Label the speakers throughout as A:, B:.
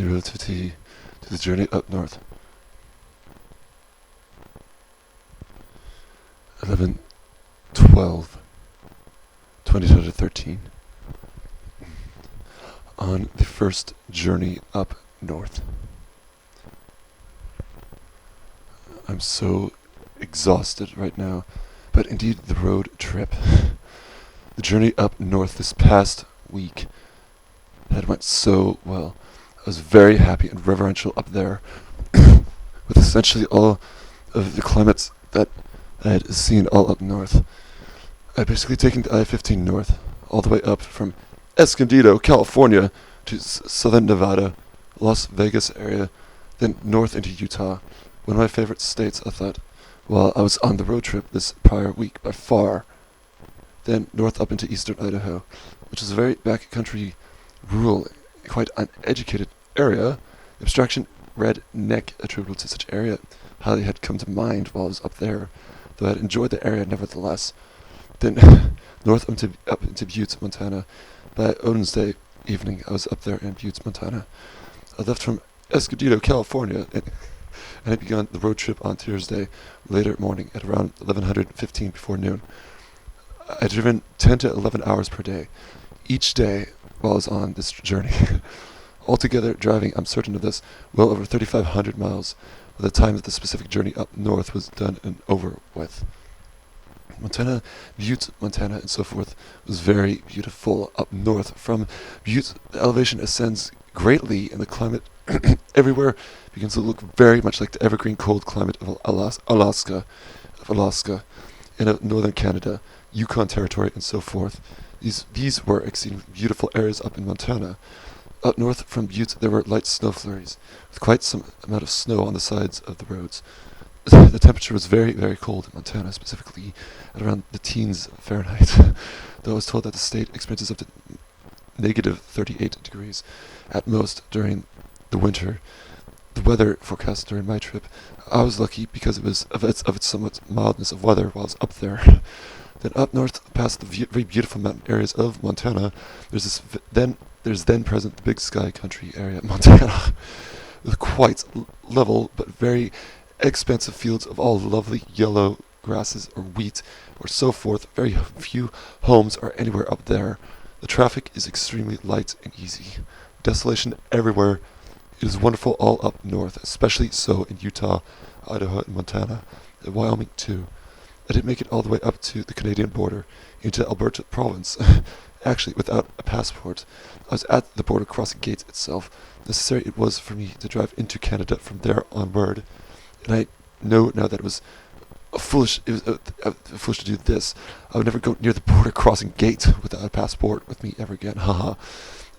A: in relativity to the journey up north. 11/12/2013. On the first journey up north. I'm so exhausted right now, but indeed the road trip, the journey up north this past week had went so well. I was very happy and reverential up there with essentially all of the climates that I had seen all up north. I had basically taken the I-15 north, all the way up from Escondido, California, to southern Nevada, Las Vegas area, then north into Utah. One of my favorite states, I thought, while I was on the road trip this prior week by far. Then north up into eastern Idaho, which is a very backcountry, rural, quite uneducated area. Abstraction redneck attributable to such area highly had come to mind while I was up there, though I had enjoyed the area nevertheless. Then north up into Butte, Montana. By Odin's Day evening, I was up there in Butte, Montana. I left from Escondido, California, and I began the road trip on Tuesday, later morning at around 11:15 before noon. I had driven 10 to 11 hours per day, each day while I was on this journey. Altogether, driving, I'm certain of this, well over 3,500 miles by the time that the specific journey up north was done and over with. Montana, Butte, Montana, and so forth was very beautiful up north. From Butte, the elevation ascends greatly, and the climate everywhere begins to look very much like the evergreen cold climate of Alaska, in northern Canada, Yukon Territory, and so forth. These were exceedingly beautiful areas up in Montana. Up north from Butte, there were light snow flurries, with quite some amount of snow on the sides of the roads. The temperature was very, very cold in Montana, specifically at around the teens Fahrenheit, though I was told that the state experiences up to negative 38 degrees at most during the winter. The weather forecast during my trip, I was lucky because it was of its somewhat mildness of weather while I was up there. Then up north, past the very beautiful mountain areas of Montana, there's then present the Big Sky Country area of Montana, with quite level but very expansive fields of all lovely yellow grasses or wheat or so forth. Very few homes are anywhere up there. The traffic is extremely light and easy. Desolation everywhere. It is wonderful all up north, especially so in Utah, Idaho, and Montana, and Wyoming too. I didn't make it all the way up to the Canadian border, into Alberta province, actually without a passport. I was at the border crossing gate itself. Necessary it was for me to drive into Canada from there onward, and I know now that it was foolish to do this. I would never go near the border crossing gate without a passport with me ever again. Haha.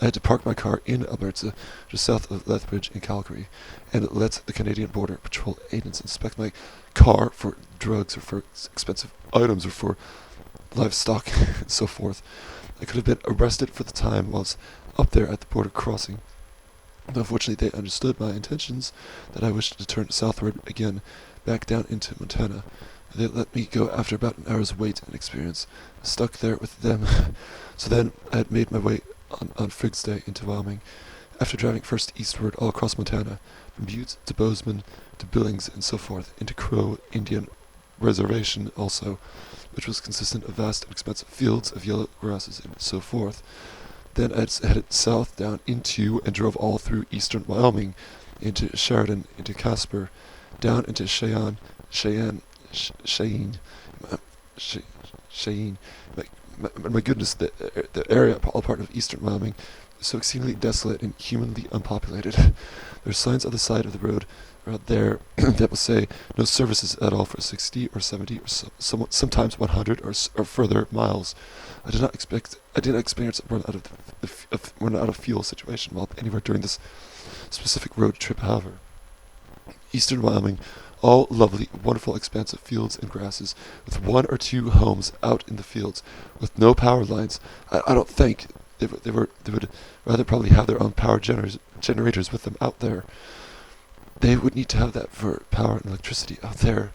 A: I had to park my car in Alberta, just south of Lethbridge in Calgary, and let the Canadian Border Patrol agents inspect my car for drugs or for expensive items or for livestock and so forth. I could have been arrested for the time whilst up there at the border crossing. Unfortunately, they understood my intentions, that I wished to turn southward again, back down into Montana. They let me go after about an hour's wait and experience, stuck there with them. So then I had made my way on Friggs Day into Wyoming, after driving first eastward all across Montana, from Butte to Bozeman to Billings and so forth, into Crow Indian Reservation also, which was consistent of vast and expansive fields of yellow grasses and so forth. Then I headed south down into and drove all through eastern Wyoming, into Sheridan, into Casper, down into Cheyenne. My goodness, the area, all part of eastern Wyoming, is so exceedingly desolate and humanly unpopulated. There are signs on the side of the road around there that will say no services at all for 60 or 70 or sometimes 100 or further miles. I did not experience a run out of fuel situation while anywhere during this specific road trip. However, eastern Wyoming, all lovely, wonderful, expansive fields and grasses, with one or two homes out in the fields, with no power lines. I don't think they would rather probably have their own power generators with them out there. They would need to have that for power and electricity out there.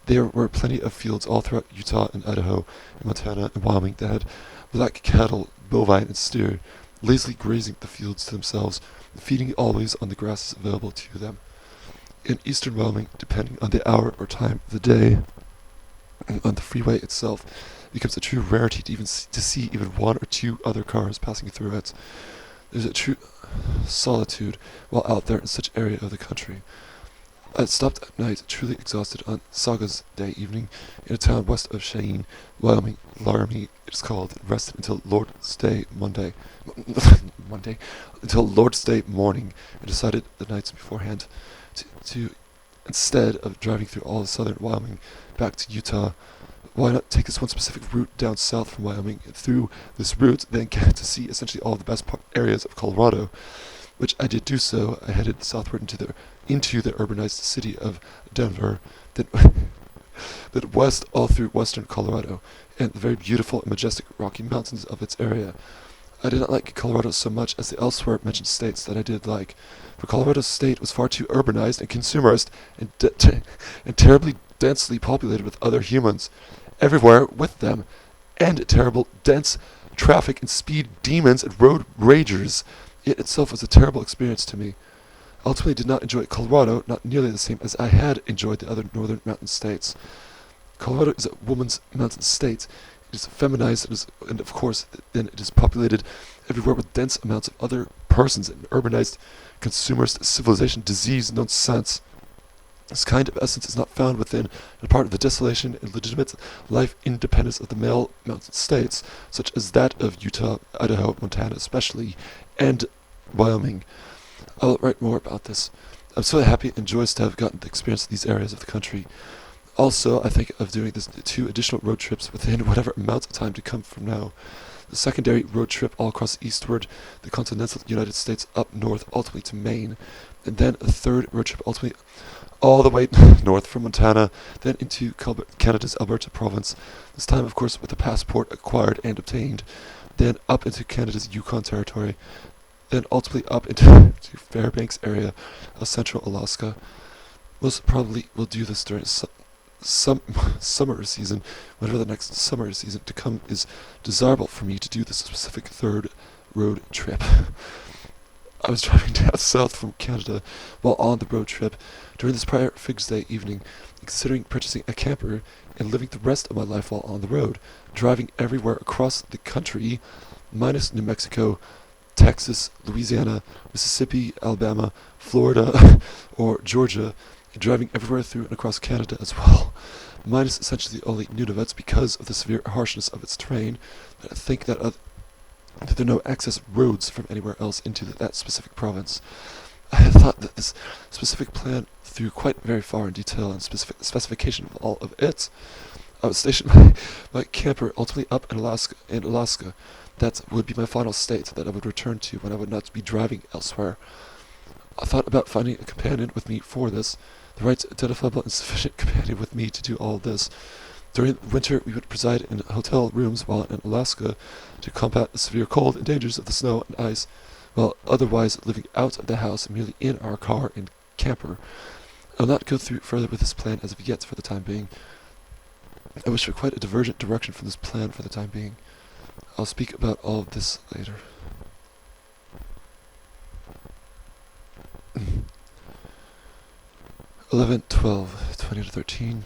A: There were plenty of fields all throughout Utah and Idaho and Montana and Wyoming that had black cattle, bovine and steer, lazily grazing the fields to themselves, feeding always on the grasses available to them. In eastern Wyoming, depending on the hour or time of the day, on the freeway itself, it becomes a true rarity to see even one or two other cars passing through it. There's a true solitude while out there in such area of the country. I stopped at night, truly exhausted, on Saga's Day evening in a town west of Cheyenne, Wyoming. Laramie, it is called, and rested until Lord's Day until Lord's Day morning, and decided the nights beforehand to instead of driving through all of southern Wyoming back to Utah, why not take this one specific route down south from Wyoming, and through this route then get to see essentially all of the best areas of Colorado, which I did do so. I headed southward into the urbanized city of Denver, then west all through western Colorado, and the very beautiful and majestic Rocky Mountains of its area. I did not like Colorado so much as the elsewhere mentioned states that I did like, for Colorado state was far too urbanized and consumerist and terribly densely populated with other humans, everywhere with them, and terrible dense traffic and speed demons and road ragers. It itself was a terrible experience to me. I ultimately did not enjoy Colorado, not nearly the same as I had enjoyed the other northern mountain states. Colorado is a woman's mountain state. It is feminized, and of course, then it is populated everywhere with dense amounts of other persons and urbanized consumerist civilization disease nonsense. This kind of essence is not found within and part of the desolation and legitimate life independence of the male mountain states, such as that of Utah, Idaho, Montana especially, and Wyoming. I'll write more about this. I'm so happy and joyous to have gotten to experience these areas of the country. Also, I think of doing this 2 additional road trips within whatever amount of time to come from now. The secondary road trip all across eastward, the continental United States up north, ultimately to Maine, and then a third road trip ultimately all the way north from Montana, then into Canada's Alberta province, this time of course with a passport acquired and obtained, then up into Canada's Yukon territory, then ultimately up into Fairbanks area of central Alaska. Most probably will do this during summer season, whenever the next summer season to come is desirable for me to do this specific third road trip. I was driving down south from Canada while on the road trip during this prior Fig's Day evening, considering purchasing a camper and living the rest of my life while on the road, driving everywhere across the country, minus New Mexico, Texas, Louisiana, Mississippi, Alabama, Florida, or Georgia, and driving everywhere through and across Canada as well, minus essentially only Nunavut's because of the severe harshness of its terrain. I think that there are no access roads from anywhere else into that specific province. I had thought that this specific plan through quite very far in detail and specification of all of it. I would station my camper ultimately up in Alaska. That would be my final state that I would return to when I would not be driving elsewhere. I thought about finding a companion with me for this, the right identifiable and sufficient companion with me to do all this. During winter, we would preside in hotel rooms while in Alaska to combat the severe cold and dangers of the snow and ice, while otherwise living out of the house merely in our car and camper. I will not go through further with this plan as of yet for the time being. I wish for quite a divergent direction from this plan for the time being. I'll speak about all of this later. 11/12/2013.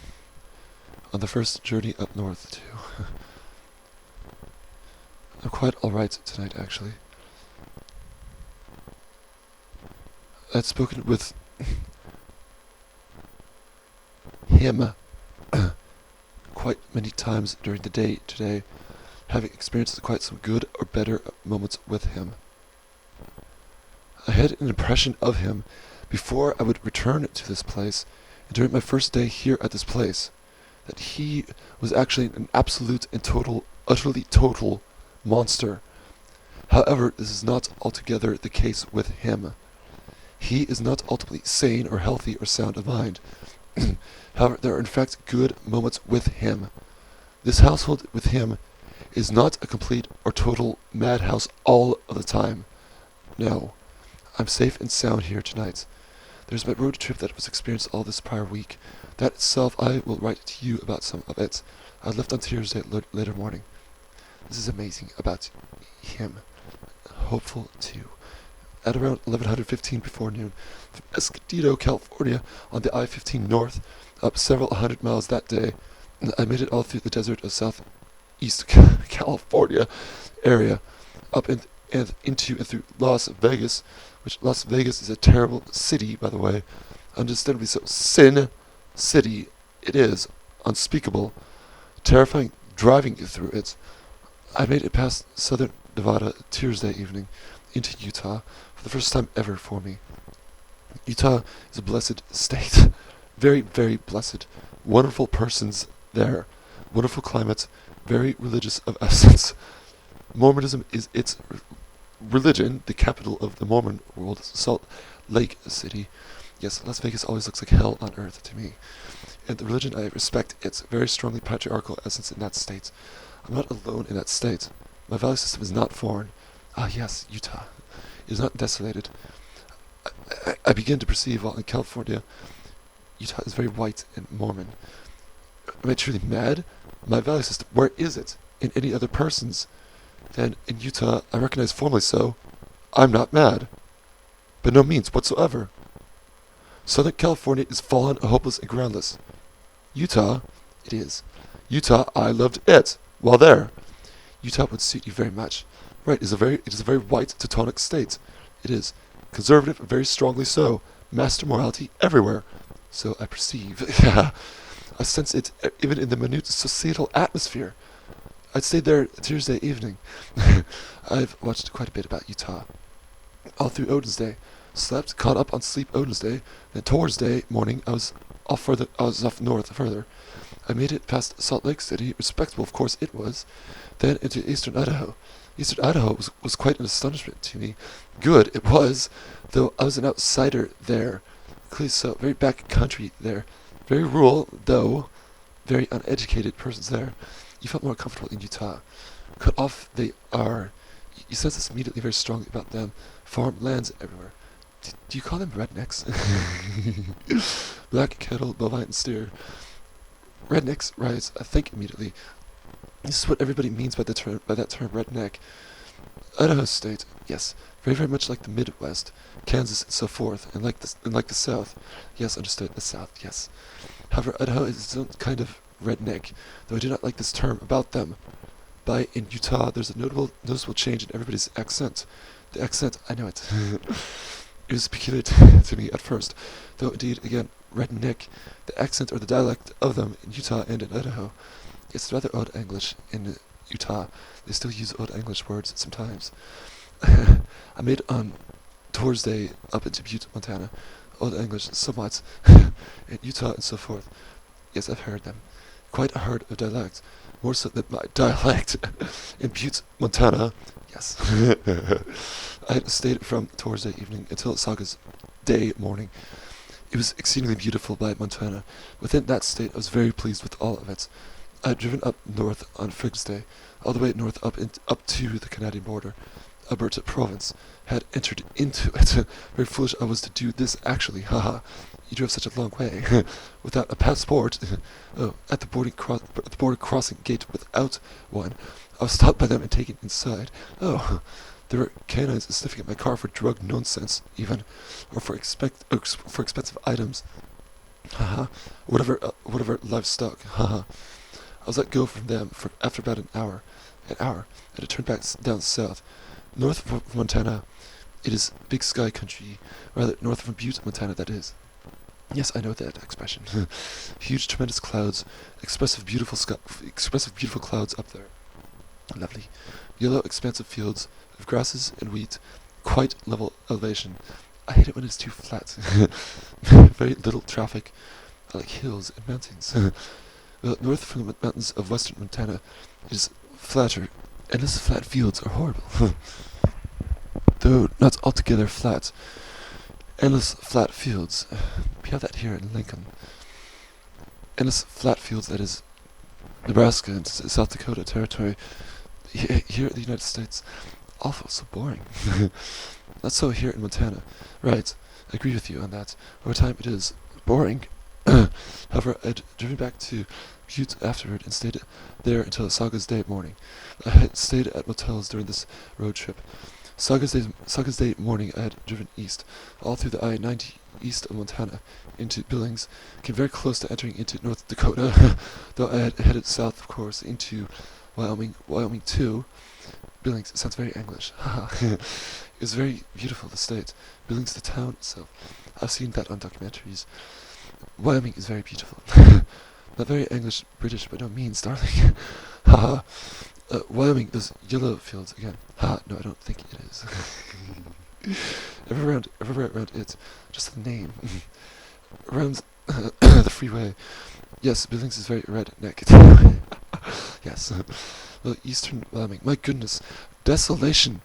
A: On the first journey up north to... I'm quite alright tonight, actually. I'd spoken with him quite many times during the day today, having experienced quite some good or better moments with him. I had an impression of him before I would return to this place, and during my first day here at this place, that he was actually an absolute and utterly total monster. However, this is not altogether the case with him. He is not ultimately sane or healthy or sound of mind. However, there are in fact good moments with him. This household with him is not a complete or total madhouse all of the time. No, I'm safe and sound here tonight. There's my road trip that was experienced all this prior week. That itself, I will write to you about some of it. I left on Tuesday later morning. This is amazing about him. hopeful too. At around 11:15 before noon, from Escondido, California, on the I-15 north, up several hundred miles that day, I made it all through the desert of southeast California area, up and into and through Las Vegas, which Las Vegas is a terrible city, by the way, understandably so. Sin City, it is unspeakable, terrifying driving through it. I made it past southern Nevada Tuesday evening into Utah for the first time ever for me. Utah is a blessed state. Very, very blessed. Wonderful persons there. Wonderful climate. Very religious of essence. Mormonism is its religion, the capital of the Mormon world, Salt Lake City. Yes, Las Vegas always looks like hell on earth to me. And the religion I respect its very strongly patriarchal essence in that state. I'm not alone in that state. My value system is not foreign. Ah yes, Utah. It is not desolated. I begin to perceive while in California, Utah is very white and Mormon. Am I truly mad? My value system, where is it? In any other person's? Then in Utah, I recognize formally so. I'm not mad. By no means whatsoever. Southern California is fallen, hopeless, and groundless. Utah, it is. Utah, I loved it. While there. Utah would suit you very much. Right, it is a very white, Teutonic state. It is. Conservative, very strongly so. Master morality everywhere. So I perceive. I sense it even in the minute societal atmosphere. I stayed there Tuesday evening. I've watched quite a bit about Utah. All through Odin's Day. Slept, caught up on sleep Odin's Day. Then towards day morning, I was off north further. I made it past Salt Lake City, respectable of course it was, then into eastern Idaho. Eastern Idaho was quite an astonishment to me. Good it was, though I was an outsider there. Clearly so, very back country there. Very rural, though very uneducated persons there. You felt more comfortable in Utah. Cut off they are. You sense this immediately very strongly about them. Farm lands everywhere. Do you call them rednecks? Black cattle, bovine, and steer. Rednecks, right, I think immediately. This is what everybody means by that term redneck. Idaho State, yes, very, very much like the Midwest, Kansas, and so forth, and like the South. Yes, understood, the South, yes. However, Idaho is its own kind of redneck, though I do not like this term about them. In Utah, there's a noticeable change in everybody's accent. The accent, I know it. It was peculiar to me at first, though indeed, again, redneck, the accent or the dialect of them in Utah and in Idaho. It's rather odd English in Utah. They still use odd English words sometimes. I made on Thursday up into Butte, Montana. Old English somewhat. In Utah and so forth. Yes, I've heard them. Quite a herd of dialects. More so than my dialect. In Butte, Montana. Yes. I had stayed from Thursday evening until Saga's day morning. It was exceedingly beautiful by Montana. Within that state, I was very pleased with all of it. I had driven up north on Frigg's Day, all the way north up to the Canadian border. Alberta province had entered into it. Very foolish I was to do this actually, haha. You drove such a long way without a passport. Oh, at the border crossing gate without one. I was stopped by them and taken inside. Oh, there were canines sniffing at my car for drug nonsense, even, or for expensive items. Haha, whatever livestock. Haha. I was let go from them after about an hour, and I turned back down south. North of Montana, it is Big Sky country, rather north from Butte, Montana, that is. Yes, I know that expression. Huge, tremendous clouds, expressive, beautiful clouds up there. Lovely. Yellow, expansive fields of grasses and wheat, quite level elevation. I hate it when it's too flat. Very little traffic. I like hills and mountains. Well, north from the mountains of western Montana, it is flatter. Endless flat fields are horrible. Though not altogether flat. Endless flat fields. We have that here in Lincoln. Endless flat fields, that is Nebraska and South Dakota territory. Here in the United States, awful, so boring. Not so here in Montana. Right, I agree with you on that. Over time it is boring. However, I'd driven back to Butte afterward and stayed there until Saga's day morning. I had stayed at motels during this road trip. Saga's Day morning, I had driven east, all through the I-90 east of Montana, into Billings, came very close to entering into North Dakota, though I had headed south, of course, into Wyoming too. Billings, it sounds very English. It was very beautiful, the state. Billings, the town itself. I've seen that on documentaries. Wyoming is very beautiful. Not very English, British, by no means, darling. Haha. Wyoming, those yellow fields again. Ha, no, I don't think it is. Everywhere around it, just the name. Around the freeway. Yes, Billings is very redneck. Yes. Well, eastern Wyoming, my goodness. Desolation.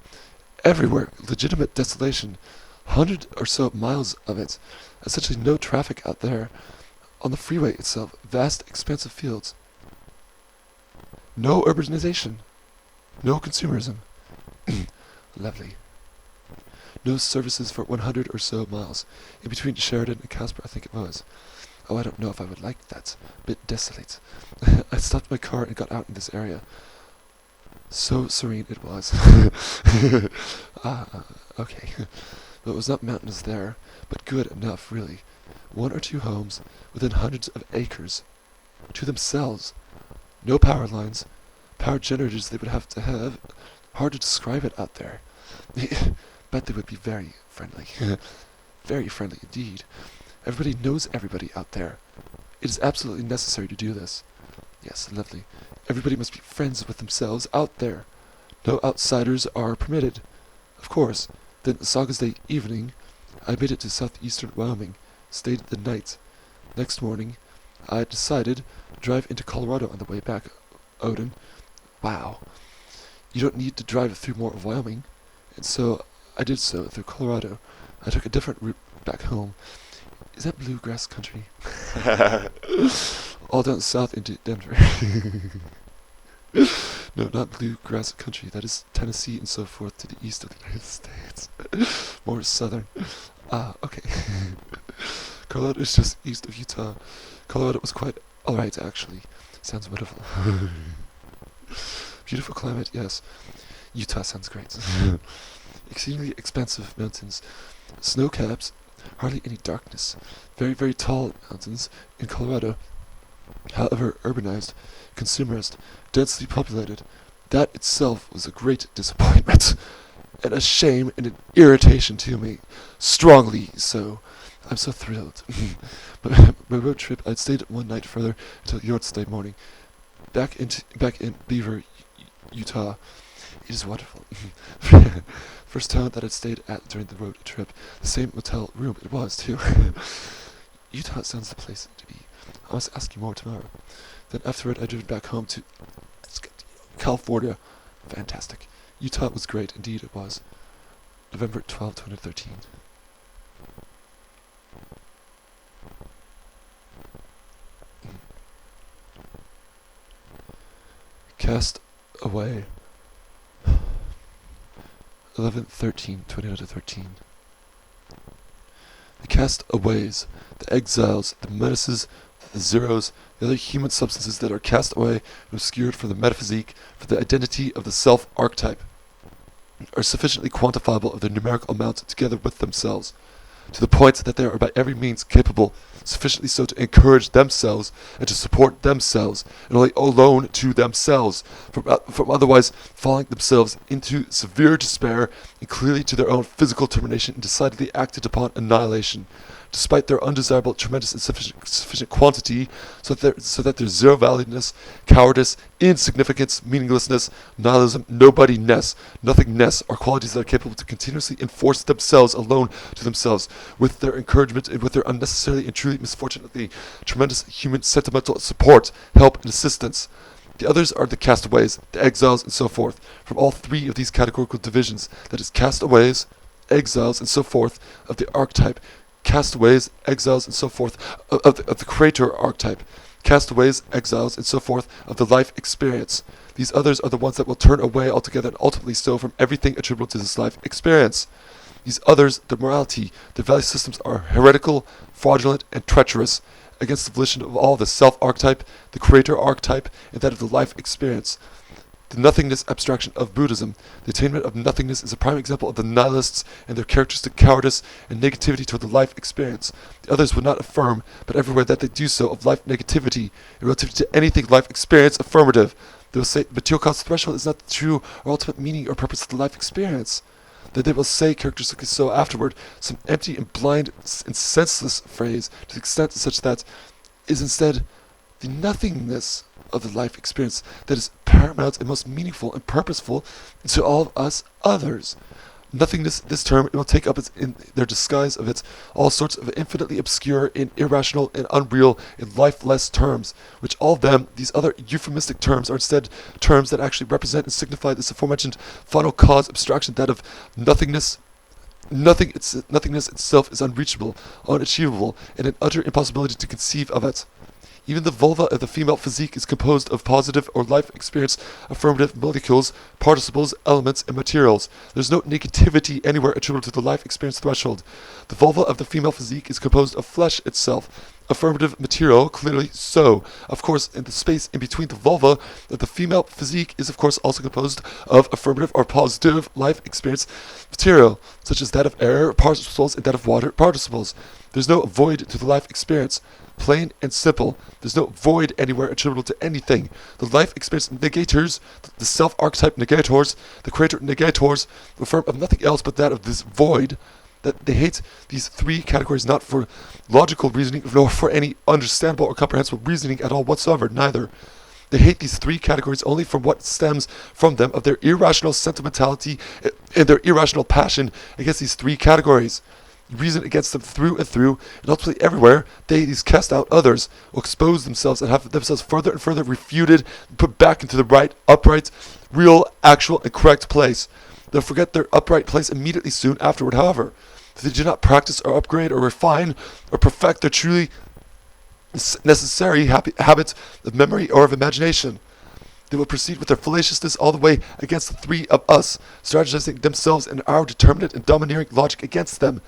A: Everywhere. Legitimate desolation. 100 or so miles of it. Essentially no traffic out there. On the freeway itself, vast expansive fields. No urbanization. No consumerism. Lovely. No services for 100 or so miles. In between Sheridan and Casper, I think it was. Oh, I don't know if I would like that. Bit desolate. I stopped my car and got out in this area. So serene it was. Okay. Well, it was not mountainous there, but good enough, really. 1 or 2 homes within hundreds of acres. To themselves. No power lines. Power generators they would have to have. Hard to describe it out there. Bet they would be very friendly. Very friendly indeed. Everybody knows everybody out there. It is absolutely necessary to do this. Yes, lovely. Everybody must be friends with themselves out there. No outsiders are permitted. Of course. Then Saga's Day evening, I made it to southeastern Wyoming, stayed the night. Next morning, I decided to drive into Colorado on the way back. Odin. Wow. You don't need to drive through more of Wyoming. And so, I did so through Colorado. I took a different route back home. Is that bluegrass country? All down south into Denver. No, not bluegrass country. That is Tennessee and so forth to the east of the United States. More southern. Okay. Colorado is just east of Utah. Colorado was quite alright, actually. Sounds wonderful. Beautiful climate, yes. Utah sounds great. Exceedingly expansive mountains. Snow caps. Hardly any darkness. Very, very tall mountains in Colorado. However, urbanized, consumerist, densely populated. That itself was a great disappointment. And a shame and an irritation to me. Strongly so. I'm so thrilled. My road trip, I'd stayed 1 night further until York's Day morning. Back in Beaver, Utah. It is wonderful. First town that I'd stayed at during the road trip. The same motel room it was, too. Utah sounds the place to be. I must ask you more tomorrow. Then afterward, I drove back home to California. Fantastic. Utah was great, indeed it was. November 12, 2013. Cast away. 11/13/2013. The castaways, the exiles, the menaces, the zeros, the other human substances that are cast away and obscured from the metaphysique, for the identity of the self-archetype, are sufficiently quantifiable of their numerical amount together with themselves, to the point that they are by every means capable, sufficiently so to encourage themselves and to support themselves, and only alone to themselves, from otherwise falling themselves into severe despair, and clearly to their own physical termination and decidedly acted upon annihilation, despite their undesirable, tremendous, and sufficient quantity, so that their zero valuedness, cowardice, insignificance, meaninglessness, nihilism, nobody-ness, nothingness are qualities that are capable to continuously enforce themselves alone to themselves, with their encouragement and with their unnecessarily and truly misfortunately tremendous human sentimental support, help, and assistance. The others are the castaways, the exiles, and so forth, from all 3 of these categorical divisions, that is, castaways, exiles, and so forth, of the archetype, castaways, exiles, and so forth, of the creator archetype, castaways, exiles, and so forth, of the life experience. These others are the ones that will turn away altogether and ultimately so from everything attributable to this life experience. These others, the morality, the value systems are heretical, fraudulent, and treacherous, against the volition of all the self-archetype, the creator archetype, and that of the life experience. the nothingness abstraction of Buddhism. The attainment of nothingness is a prime example of the nihilists and their characteristic cowardice and negativity toward the life experience. The others would not affirm, but everywhere that they do so, of life negativity in relativity to anything life experience affirmative. They will say material cause threshold is not the true or ultimate meaning or purpose of the life experience. That they will say characteristically so afterward, some empty and blind and senseless phrase to the extent such that is instead the nothingness of the life experience that is paramount and most meaningful and purposeful to all of us others. Nothingness, this term, it will take up in their disguise of its all sorts of infinitely obscure and irrational and unreal and lifeless terms, which all of them, these other euphemistic terms, are instead terms that actually represent and signify this aforementioned final cause abstraction, that of nothingness. Nothingness itself is unreachable, unachievable, and an utter impossibility to conceive of it. Even the vulva of the female physique is composed of positive or life experience affirmative molecules, participles, elements, and materials. There is no negativity anywhere attributable to the life experience threshold. The vulva of the female physique is composed of flesh itself, affirmative material, clearly so. Of course, in the space in between the vulva of the female physique is of course also composed of affirmative or positive life experience material, such as that of air participles and that of water participles. There's no void to the life experience. Plain and simple. There's no void anywhere attributable to anything. The life experience negators, the self-archetype negators, the creator negators, affirm of nothing else but that of this void, that they hate these three categories not for logical reasoning, nor for any understandable or comprehensible reasoning at all whatsoever, neither. They hate these three categories only from what stems from them of their irrational sentimentality and their irrational passion against these three categories. Reason against them through and through, and ultimately everywhere they these cast out others, will expose themselves and have themselves further and further refuted and put back into the right, upright, real, actual, and correct place. They'll forget their upright place immediately soon afterward, however. If they do not practice or upgrade or refine or perfect their truly necessary habits of memory or of imagination, they will proceed with their fallaciousness all the way against the three of us, strategizing themselves and our determinate and domineering logic against them,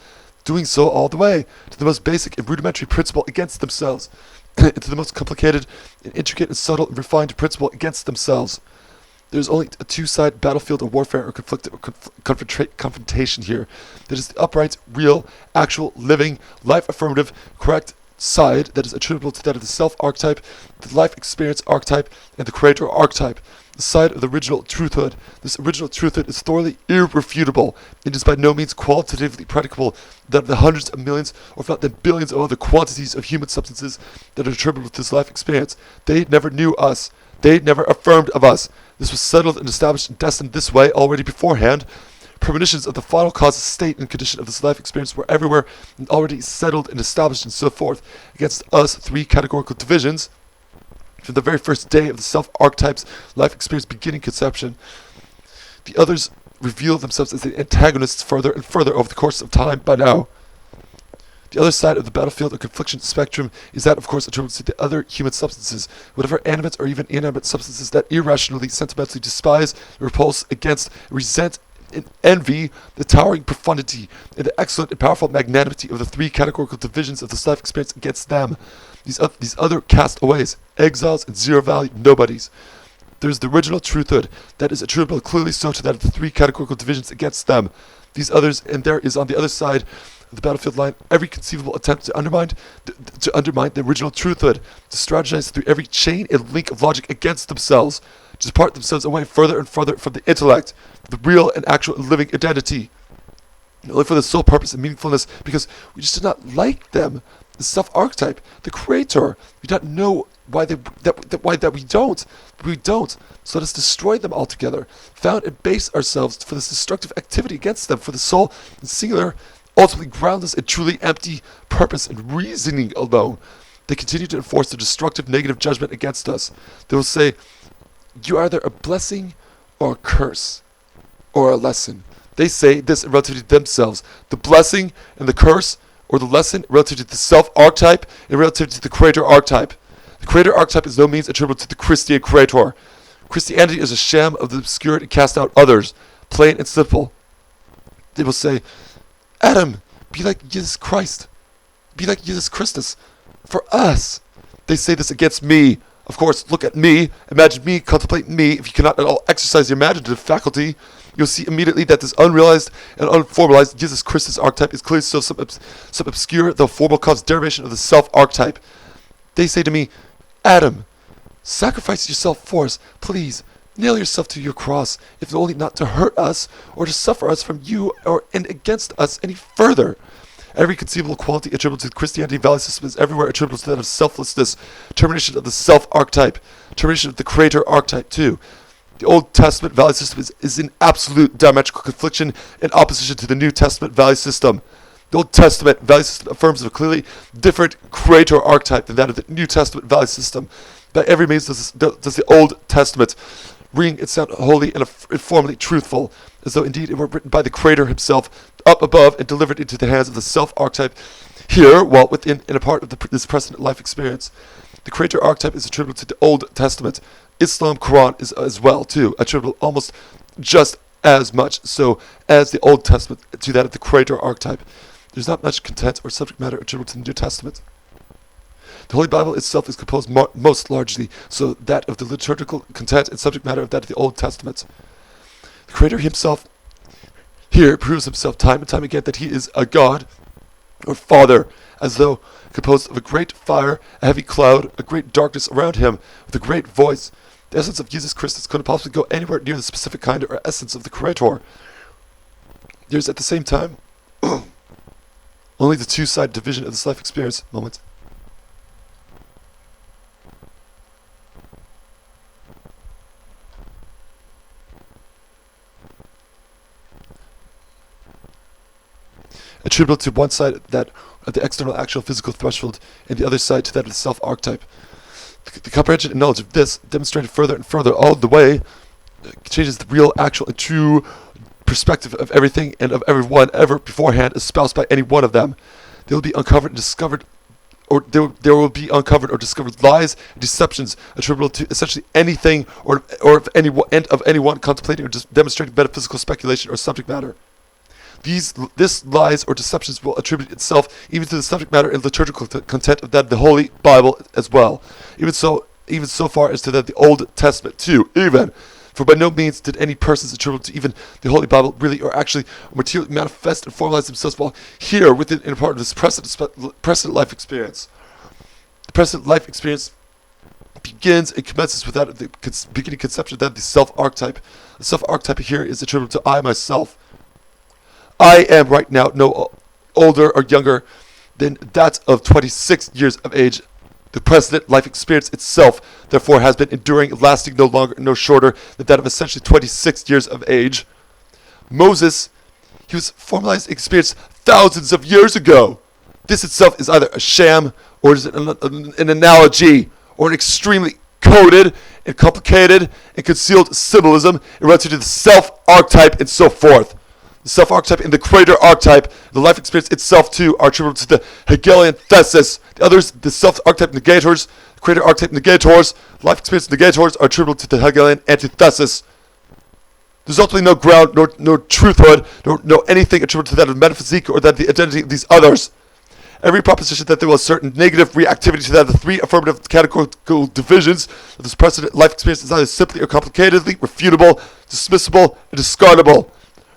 A: doing so all the way to the most basic and rudimentary principle against themselves, and to the most complicated and intricate and subtle and refined principle against themselves. There is only a two-sided battlefield of warfare or confrontation here. That is the upright, real, actual, living, life-affirmative, correct side that is attributable to that of the self-archetype, the life experience archetype, and the creator archetype. The side of the original truthhood. This original truthhood is thoroughly irrefutable. It is by no means qualitatively predicable that of the hundreds of millions, or if not the billions of other quantities of human substances that are attributable to this life experience, they never knew us. They never affirmed of us. This was settled and established and destined this way already beforehand. Premonitions of the final cause, state, and condition of this life experience were everywhere and already settled and established and so forth against us three categorical divisions. From the very first day of the self-archetype's life experience beginning conception, the others reveal themselves as the antagonists further and further over the course of time by now. The other side of the battlefield or confliction spectrum is that, of course, attributed to the other human substances, whatever animate or even inanimate substances that irrationally, sentimentally despise, repulse, against, resent, and envy the towering profundity and the excellent and powerful magnanimity of the three categorical divisions of this life experience against them. These other castaways, exiles, and zero-value nobodies. There is the original truthhood that is attributable clearly so to that of the three categorical divisions against them. These others, and there is on the other side of the battlefield line every conceivable attempt to undermine the original truthhood, to strategize through every chain and link of logic against themselves, to depart themselves away further and further from the intellect, the real and actual and living identity, only for the sole purpose and meaningfulness, because we just did not like them. The self-archetype, the creator. We don't know why we don't. We don't. So let us destroy them altogether. Found and base ourselves for this destructive activity against them, for the sole and singular, ultimately groundless and truly empty purpose and reasoning alone. They continue to enforce their destructive negative judgment against us. They will say, you are either a blessing or a curse, or a lesson. They say this in relative to themselves. The blessing and the curse, or the lesson relative to the self-archetype and relative to the creator archetype. The creator archetype is no means attributable to the Christian creator. Christianity is a sham of the obscured and cast out others, plain and simple. They will say, Adam, be like Jesus Christ. Be like Jesus Christus. For us. They say this against me. Of course, look at me, imagine me, contemplate me. If you cannot at all exercise your imaginative faculty, you'll see immediately that this unrealized and unformalized Jesus Christus archetype is clearly still some obscure, though formal cause derivation of the self archetype. They say to me, Adam, sacrifice yourself for us, please. Nail yourself to your cross, if only not to hurt us, or to suffer us from you, or and against us any further. Every conceivable quality attributable to the Christianity value system is everywhere attributable to that of selflessness, termination of the self-archetype, termination of the creator archetype too. The Old Testament value system is in absolute diametrical confliction in opposition to the New Testament value system. The Old Testament value system affirms a clearly different creator archetype than that of the New Testament value system. By every means does the Old Testament ring it sound holy and formally truthful, as though indeed it were written by the Creator himself, up above and delivered into the hands of the self-archetype here, while within and a part of this present life experience. The Creator archetype is attributable to the Old Testament. Islam, Quran is as well, too, attributable almost just as much so as the Old Testament to that of the Creator archetype. There's not much content or subject matter attributable to the New Testament. The Holy Bible itself is composed most largely so that of the liturgical content and subject matter of that of the Old Testament. The Creator himself here proves himself time and time again that he is a God or Father, as though composed of a great fire, a heavy cloud, a great darkness around him, with a great voice. The essence of Jesus Christus couldn't possibly go anywhere near the specific kind or essence of the Creator. There's at the same time only the two-sided division of this life experience moment. Attributable to one side that of the external actual physical threshold and the other side to that of the self-archetype. The comprehension and knowledge of this, demonstrated further and further all the way, changes the real, actual, and true perspective of everything and of everyone ever beforehand espoused by any one of them. They will be uncovered and discovered, or there will be uncovered or discovered lies and deceptions attributable to essentially anything or of anyone contemplating or just demonstrating metaphysical speculation or subject matter. This lies or deceptions will attribute itself even to the subject matter and liturgical content of that of the Holy Bible as well. Even so far as to that of the Old Testament too, even. For by no means did any persons attributable to even the Holy Bible really or actually materially manifest and formalize themselves while here within and part of this precedent life experience. The precedent life experience begins and commences with that of the beginning conception of that of the self-archetype. The self-archetype here is attributable to I, myself. I am right now no older or younger than that of 26 years of age. The precedent life experience itself, therefore, has been enduring, lasting no shorter than that of essentially 26 years of age. Moses, he was formalized and experienced thousands of years ago. This itself is either a sham or is an analogy or an extremely coded and complicated and concealed symbolism in relation to the self-archetype and so forth. The self-archetype and the creator archetype, the life experience itself too, are attributable to the Hegelian thesis. The others, the self-archetype negators, the creator archetype negators, life experience negators are attributable to the Hegelian antithesis. There's ultimately no ground, nor truthhood, nor anything attributable to that of metaphysique or that of the identity of these others. Every proposition that there will a certain negative reactivity to that of the three affirmative categorical divisions of this precedent life experience is either simply or complicatedly refutable, dismissible, and discardable.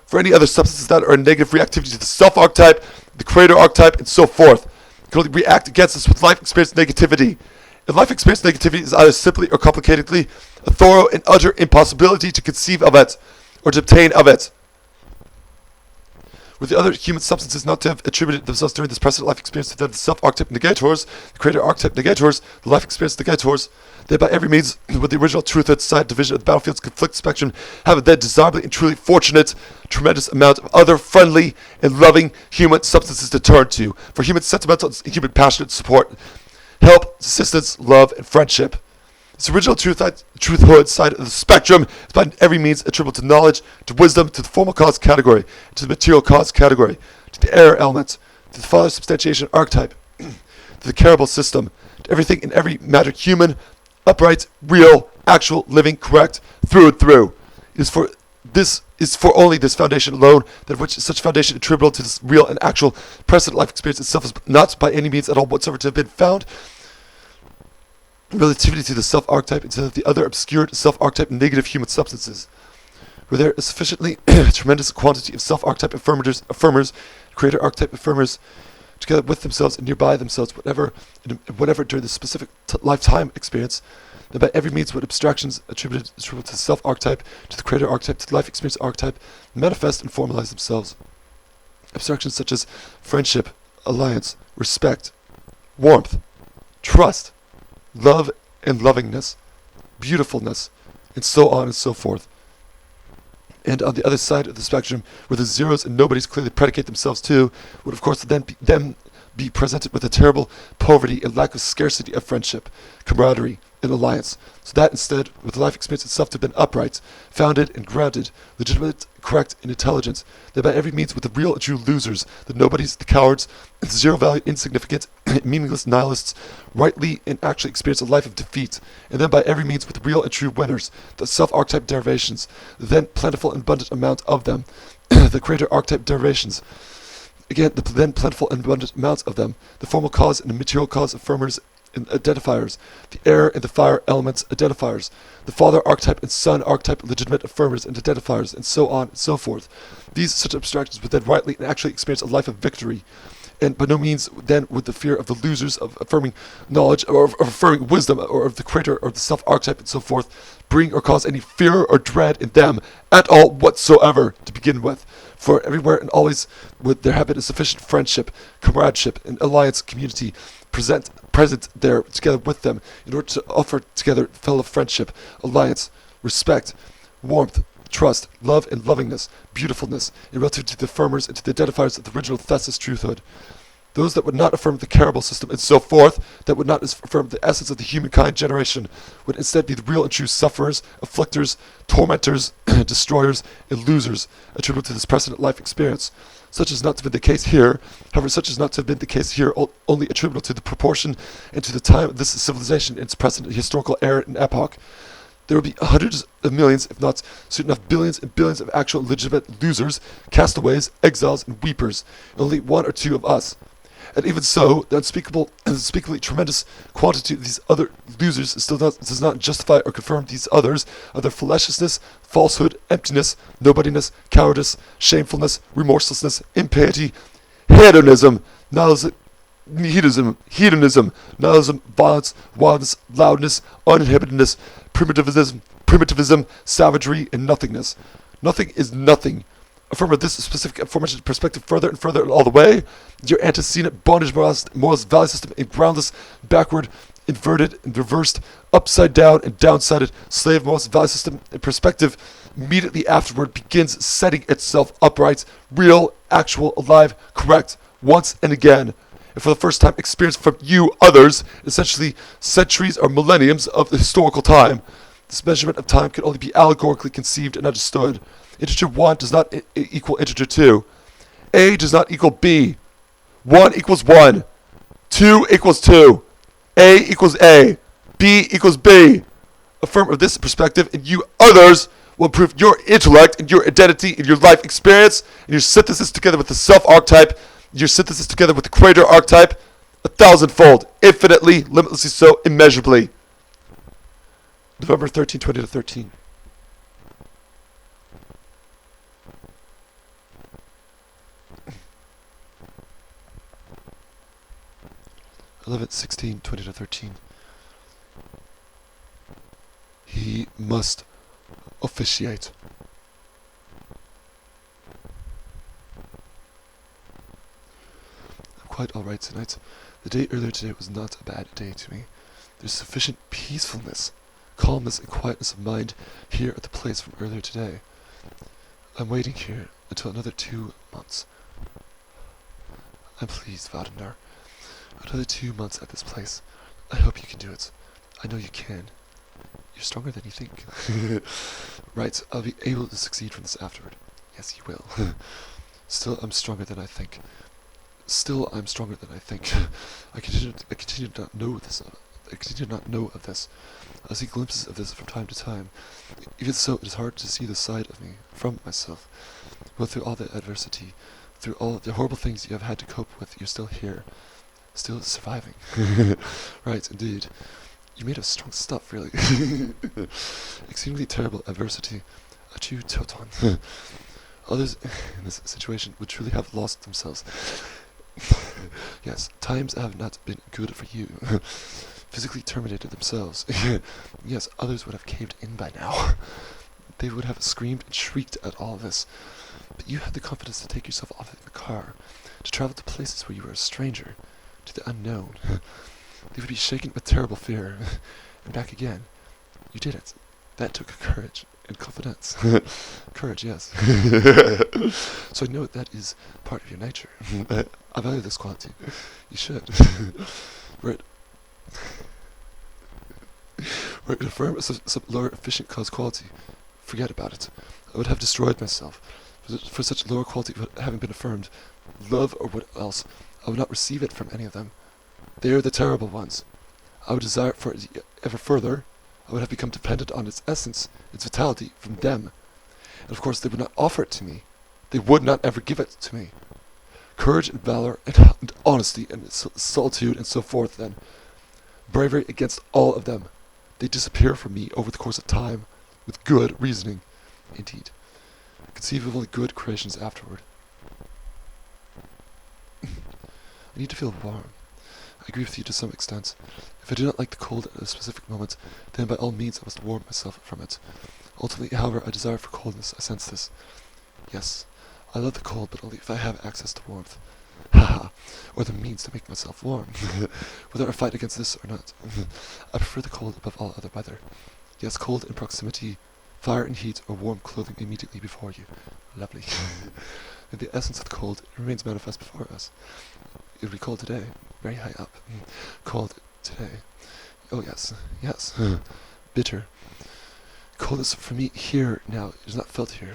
A: For any other substances that are a negative reactivity to the self-archetype, the creator archetype, and so forth, can only react against us with life experience negativity. And life experience negativity is either simply or complicatedly a thorough and utter impossibility to conceive of it, or to obtain of it. Were the other human substances not to have attributed themselves during this precedent life experience to the self-archetype negators, the creator archetype negators, the life experience negators, they by every means, with the original truth side division of the battlefield's conflict spectrum, have a then desirably and truly fortunate, tremendous amount of other friendly and loving human substances to turn to, for human sentimental and human passionate support, help, assistance, love, and friendship. This original truthhood side of the spectrum is by every means attributable to knowledge, to wisdom, to the formal cause category, to the material cause category, to the error element, to the father substantiation archetype, to the carable system, to everything in every matter human, upright, real, actual, living, correct, through and through. It is for only this foundation alone, that which such foundation attributable to this real and actual present life experience itself is not by any means at all whatsoever to have been found. relativity to the self-archetype instead of the other obscured self-archetype negative human substances. Where there is sufficiently tremendous quantity of self-archetype affirmers, creator archetype affirmers, together with themselves and nearby themselves, whatever during the specific lifetime experience, then by every means would abstractions attributed to the self-archetype, to the creator archetype, to the life experience archetype, manifest and formalize themselves. Abstractions such as friendship, alliance, respect, warmth, trust, love and lovingness, beautifulness, and so on and so forth. And on the other side of the spectrum, where the zeros and nobodies clearly predicate themselves too, would of course then be presented with a terrible poverty and lack of scarcity of friendship, camaraderie, and alliance. So that instead, with the life experience itself to have been upright, founded and grounded, legitimate, correct, and intelligent, that by every means with the real and true losers, the nobodies, the cowards, and the zero-value, insignificant, meaningless nihilists, rightly and actually experience a life of defeat, and then by every means with the real and true winners, the self-archetype derivations, the then plentiful and abundant amount of them, the creator archetype derivations, again, the then plentiful and abundant amounts of them, the formal cause and the material cause affirmers and identifiers, the air and the fire elements identifiers, the father archetype and son archetype legitimate affirmers and identifiers, and so on and so forth. These such abstractions would then rightly and actually experience a life of victory, and by no means then would the fear of the losers of affirming knowledge or of affirming wisdom or of the creator or the self archetype and so forth bring or cause any fear or dread in them at all whatsoever to begin with. For everywhere and always would there have been a sufficient friendship, comradeship, and alliance community present there together with them in order to offer together fellow friendship, alliance, respect, warmth, trust, love, and lovingness, beautifulness, in relative to the affirmers and to the identifiers of the original thesis truthhood. Those that would not affirm the carable system and so forth, that would not affirm the essence of the humankind generation, would instead be the real and true sufferers, afflictors, tormentors, destroyers, and losers attributable to this precedent life experience. Such is not to be the case here. However, such is not to have been the case here, only attributable to the proportion and to the time of this civilization in its precedent historical era and epoch. There will be hundreds of millions, if not soon enough billions and billions of actual legitimate losers, castaways, exiles, and weepers, and only one or two of us. And even so, the unspeakably tremendous quantity of these other losers still does not justify or confirm these others of their fleshlessness, falsehood, emptiness, nobodiness, cowardice, shamefulness, remorselessness, impiety, hedonism, hedonism, nihilism, violence, wildness, loudness, uninhibitedness, primitivism, savagery, and nothingness. Nothing is nothing. Affirm this specific aforementioned perspective further and further all the way, your antecedent bondage morals value system a groundless, backward, inverted and reversed, upside down and downsided slave morals value system and perspective immediately afterward begins setting itself upright, real, actual, alive, correct, once and again, and for the first time experienced from you others, essentially centuries or millenniums of the historical time. This measurement of time can only be allegorically conceived and understood. Integer 1 does not equal integer 2. A does not equal B. 1 equals 1. 2 equals 2. A equals A. B equals B. Affirm of this perspective, and you others will improve your intellect and your identity and your life experience and your synthesis together with the self-archetype, your synthesis together with the creator archetype, 1,000-fold, infinitely, limitlessly so, immeasurably. November 13, 20 to 13. 11/16, 20 to 13. He must officiate. I'm quite alright tonight. The day earlier today was not a bad day to me. There's sufficient peacefulness, calmness, and quietness of mind here at the place from earlier today. I'm waiting here until another 2 months. I'm pleased, Vadimir. Another 2 months at this place. I hope you can do it. I know you can. You're stronger than you think. Right, I'll be able to succeed from this afterward. Yes, you will. Still, I'm stronger than I think. I continue to not know this. I continue to not know of this. I see glimpses of this from time to time. Even so, it is hard to see the side of me from myself. But through all the adversity, through all the horrible things you have had to cope with, you're still here. Still surviving. Right, indeed. You made of strong stuff, really. Exceedingly terrible adversity. Adieu, Teuton. Others in this situation would truly have lost themselves. Yes, times have not been good for you. Physically terminated themselves. Yes, others would have caved in by now. They would have screamed and shrieked at all this. But you had the confidence to take yourself off in the car, to travel to places where you were a stranger, to the unknown. They would be shaken with terrible fear, and back again. You did it. That took courage and confidence. Courage, yes. So I know that is part of your nature. I value this quality. You should. Were it affirm some lower efficient cause quality, forget about it. I would have destroyed myself. For such lower quality having been affirmed, love or what else, I would not receive it from any of them. They are the terrible ones. I would desire for it ever further. I would have become dependent on its essence, its vitality, from them. And of course they would not offer it to me. They would not ever give it to me. Courage and valor and honesty and solitude and so forth then. Bravery against all of them. They disappear from me over the course of time, with good reasoning. Indeed. Conceivably good creations afterward. I need to feel warm. I agree with you to some extent. If I do not like the cold at a specific moment, then by all means I must warm myself from it. Ultimately, however, I desire for coldness. I sense this. Yes, I love the cold, but only if I have access to warmth. Haha, or the means to make myself warm. Whether I fight against this or not. I prefer the cold above all other weather. Yes, cold in proximity, fire and heat, or warm clothing immediately before you. Lovely. And the essence of the cold remains manifest before us. It would be cold today, very high up. Cold today. Oh yes, yes. Bitter. Coldness for me here now is not felt here.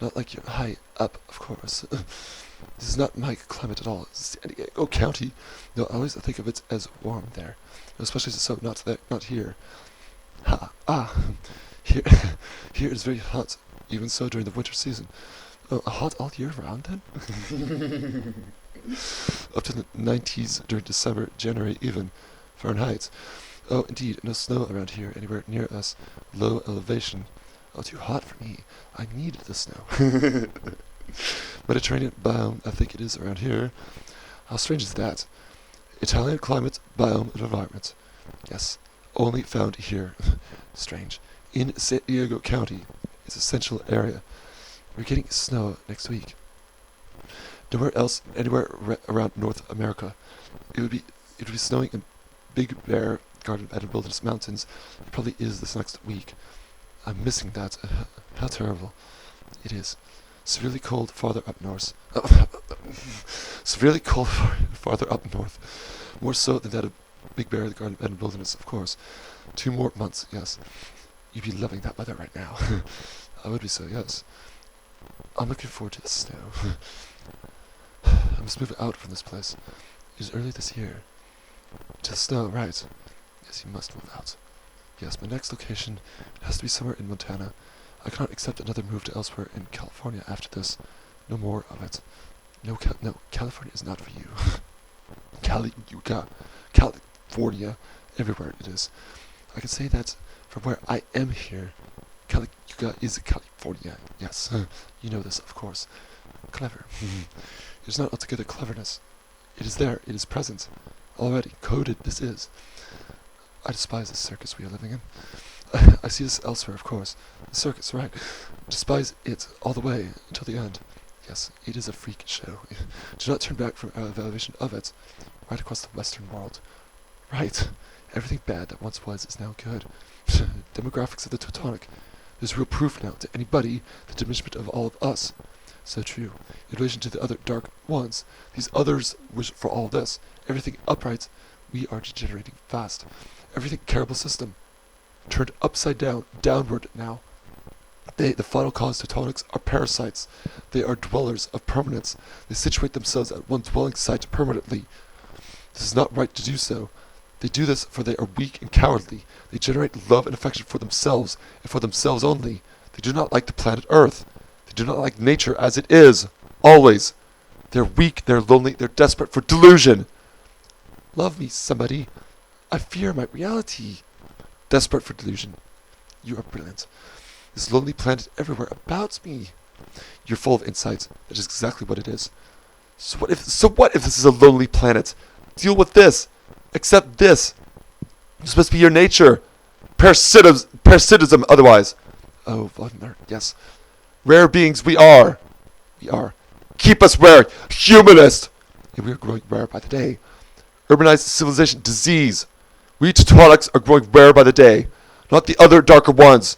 A: Not like you're high up, of course. This is not my climate at all. It's San Diego County. No, I always think of it as warm there. Especially so not here. Here here it is very hot, even so during the winter season. Oh, hot all year round then? Up to the 90s during December, January even. Fahrenheit. Oh, indeed, no snow around here, anywhere near us. Low elevation. Oh, too hot for me. I need the snow. Mediterranean biome, I think it is around here. How strange is that? Italian climate, biome, and environment. Yes, only found here. Strange. In San Diego County, its essential area. We're getting snow next week. Nowhere else, anywhere around North America. It would be snowing in Big Bear, Garden and Wilderness Mountains. It probably is this next week. I'm missing that. How terrible. It is. Severely cold farther up north. Severely cold farther up north. More so than that of Big Bear, the Garden and Wilderness, of course. 2 more months, yes. You'd be loving that weather right now. I would be so, yes. I'm looking forward to the snow. I must move out from this place. It was early this year. To the snow, right. Yes, you must move out. Yes, my next location has to be somewhere in Montana. I cannot accept another move to elsewhere in California after this. No more of it. No, California is not for you. California, everywhere it is. I can say that from where I am here, Calicuga is California. Yes, you know this, of course. Clever. It is not altogether cleverness. It is there. It is present. Already coded. This is. I despise this circus we are living in. I see this elsewhere, of course. The circus, right. Despise it all the way until the end. Yes, it is a freak show. Do not turn back from our evaluation of it. Right across the Western world. Right. Everything bad that once was is now good. Demographics of the Teutonic. There's real proof now to anybody the diminishment of all of us. So true. In relation to the other dark ones, these others wish for all this. Everything upright, we are degenerating fast. Everything carable system. Turned upside down, downward now. They, the final cause Teutonics, are parasites. They are dwellers of permanence. They situate themselves at one dwelling site permanently. This is not right to do so. They do this for they are weak and cowardly. They generate love and affection for themselves, and for themselves only. They do not like the planet Earth. They do not like nature as it is. Always. They're weak, they're lonely, they're desperate for delusion. Love me, somebody. I fear my reality. Desperate for delusion. You are brilliant. This lonely planet everywhere about me. You're full of insight. That is exactly what it is. So what if this is a lonely planet? Deal with this. Accept this. This must be your nature. Parasitism otherwise. Oh, Wagner, yes. Rare beings we are. We are. Keep us rare. Humanist. And we are growing rare by the day. Urbanized civilization disease. We Teutonics are growing rare by the day. Not the other darker ones.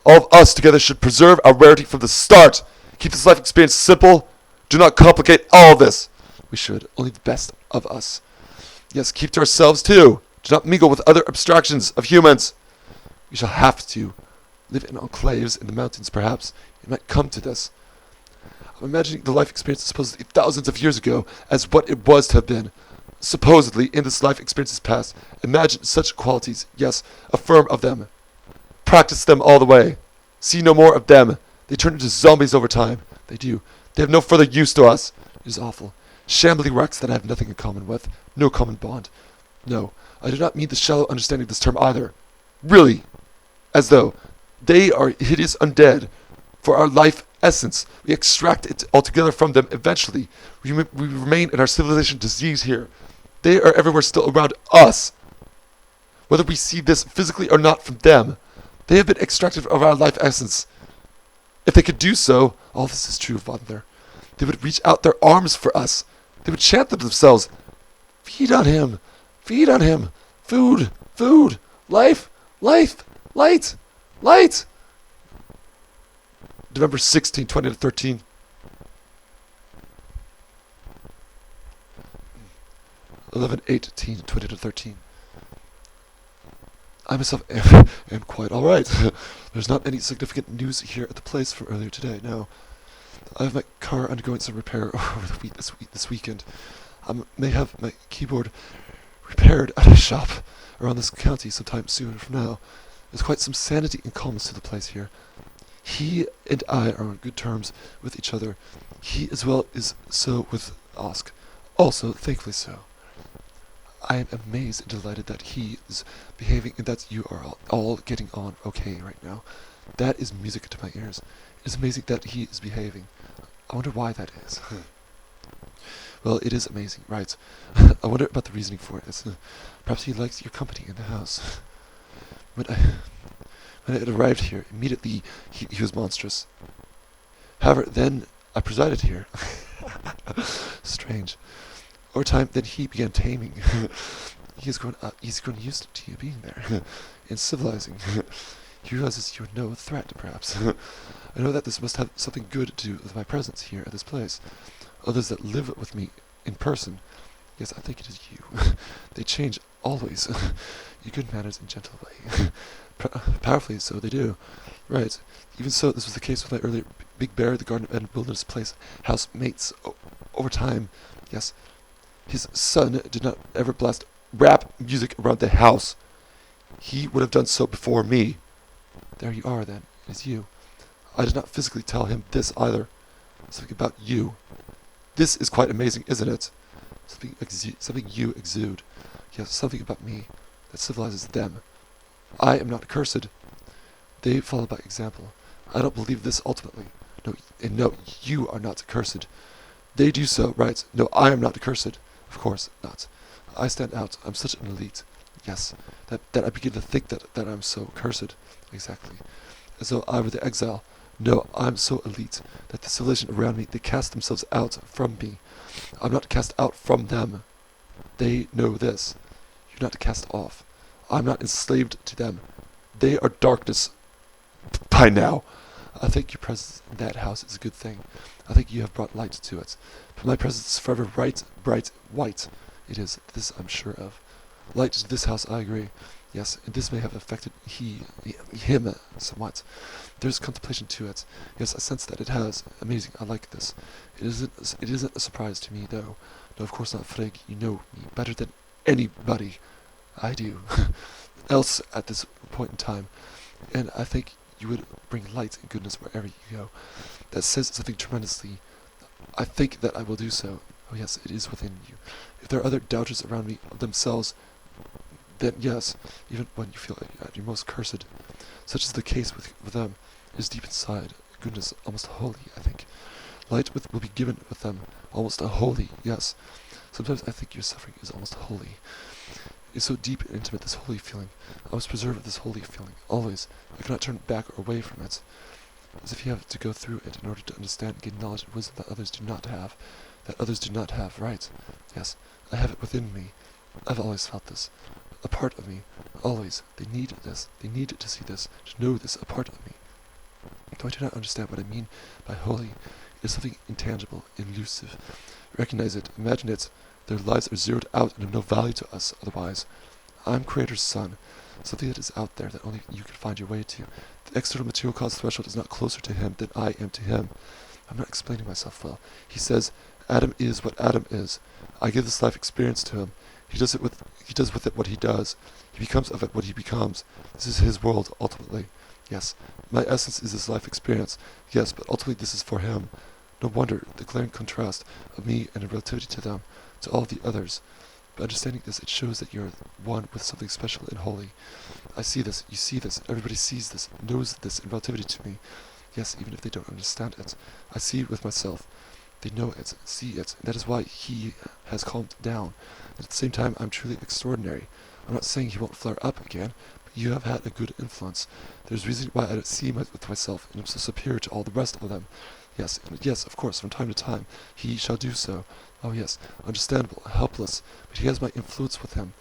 A: All of us together should preserve our rarity from the start. Keep this life experience simple. Do not complicate all of this. We should. Only the best of us. Yes, keep to ourselves too. Do not mingle with other abstractions of humans. We shall have to live in enclaves in the mountains, perhaps. It might come to this. I'm imagining the life experience supposedly thousands of years ago as what it was to have been. Supposedly, in this life experience's past, imagine such qualities. Yes, affirm of them. Practice them all the way. See no more of them. They turn into zombies over time. They do. They have no further use to us. It is awful. Shambling wrecks that I have nothing in common with. No common bond. No, I do not mean the shallow understanding of this term either. Really. As though they are hideous undead. For our life essence, we extract it altogether from them eventually. We remain in our civilization disease here. They are everywhere still around us. Whether we see this physically or not from them, they have been extracted of our life essence. If they could do so, all this is true, Wagner. They would reach out their arms for us. They would chant them themselves. Feed on him. Feed on him. Food. Food. Life. Life. Light. Light. November 16, 20 to 13. November 18, 20 to 13. I myself am quite all right. There's not any significant news here at the place from earlier today. No, I have my car undergoing some repair over the this weekend. I may have my keyboard repaired at a shop around this county sometime soon from now. There's quite some sanity and calmness to the place here. He and I are on good terms with each other. He as well is so with Osk. Also, thankfully so. I am amazed and delighted that he is behaving and that you are all getting on okay right now. That is music to my ears. It is amazing that he is behaving. I wonder why that is. Well, it is amazing, right? I wonder about the reasoning for it. Perhaps he likes your company in the house. When I had arrived here, immediately he was monstrous. However, then I presided here. Strange. Over time, then he began taming. He's grown used to you being there and civilizing. He realizes you are no threat, perhaps. I know that this must have something good to do with my presence here at this place. Others that live with me in person, yes, I think it is you. They change always. Your good manners and gentle way. Powerfully so, they do. Right. Even so, this was the case with my earlier Big Bear, the Garden of Eden Wilderness Place house mates. Over time, yes, his son did not ever blast rap music around the house. He would have done so before me. There you are, then. It is you. I did not physically tell him this either. Something about you. This is quite amazing, isn't it? Something you exude. Yes, something about me that civilizes them. I am not accursed. They follow by example. I don't believe this ultimately. No, you are not accursed. They do so, right? No, I am not accursed. Of course not. I stand out. I'm such an elite. Yes, that I begin to think that I'm so cursed. Exactly. As though I were the exile. No, I'm so elite that the civilization around me, they cast themselves out from me. I'm not cast out from them. They know this. You're not cast off. I'm not enslaved to them. They are darkness by now. I think your presence in that house is a good thing. I think you have brought light to it. But my presence is forever bright, white. It is. This I'm sure of. Light to this house, I agree. Yes, and this may have affected him somewhat. There's contemplation to it. Yes, I sense that it has. Amazing. I like this. It isn't a surprise to me, though. No, of course not, Frigg. You know me better than anybody. I do. Else at this point in time. And I think you would bring light and goodness wherever you go. That says something tremendously. I think that I will do so. Oh yes, it is within you. If there are other doubters around me of themselves, then yes, even when you feel at your most cursed. Such is the case with them. It is deep inside, goodness almost holy, I think. Light will be given with them, almost a holy, yes. Sometimes I think your suffering is almost holy. It is so deep and intimate, this holy feeling. I must preserve this holy feeling, always. I cannot turn back or away from it. As if you have to go through it in order to understand and gain knowledge and wisdom that others do not have. That others do not have, right. Yes, I have it within me. I've always felt this. A part of me. Always. They need this. They need to see this, to know this, a part of me. Though I do not understand what I mean by holy, it is something intangible, elusive. Recognize it, imagine it. Their lives are zeroed out and of no value to us otherwise. I'm Creator's son, something that is out there that only you can find your way to. The external material cause threshold is not closer to him than I am to him. I'm not explaining myself well. He says, Adam is what Adam is. I give this life experience to him. He does with it what he does. He becomes of it what he becomes. This is his world, ultimately. Yes, my essence is this life experience. Yes, but ultimately this is for him. No wonder the glaring contrast of me and in relativity to them, to all the others. By understanding this, it shows that you're one with something special and holy. I see this, you see this, everybody sees this, knows this in relativity to me. Yes, even if they don't understand it. I see it with myself. They know it, see it, and that is why he has calmed down. And at the same time, I'm truly extraordinary. I'm not saying he won't flare up again, but you have had a good influence. There's reason why I don't see with myself, and I'm so superior to all the rest of them. Yes, yes, of course, from time to time, he shall do so. Oh yes, understandable, helpless, but he has my influence with him.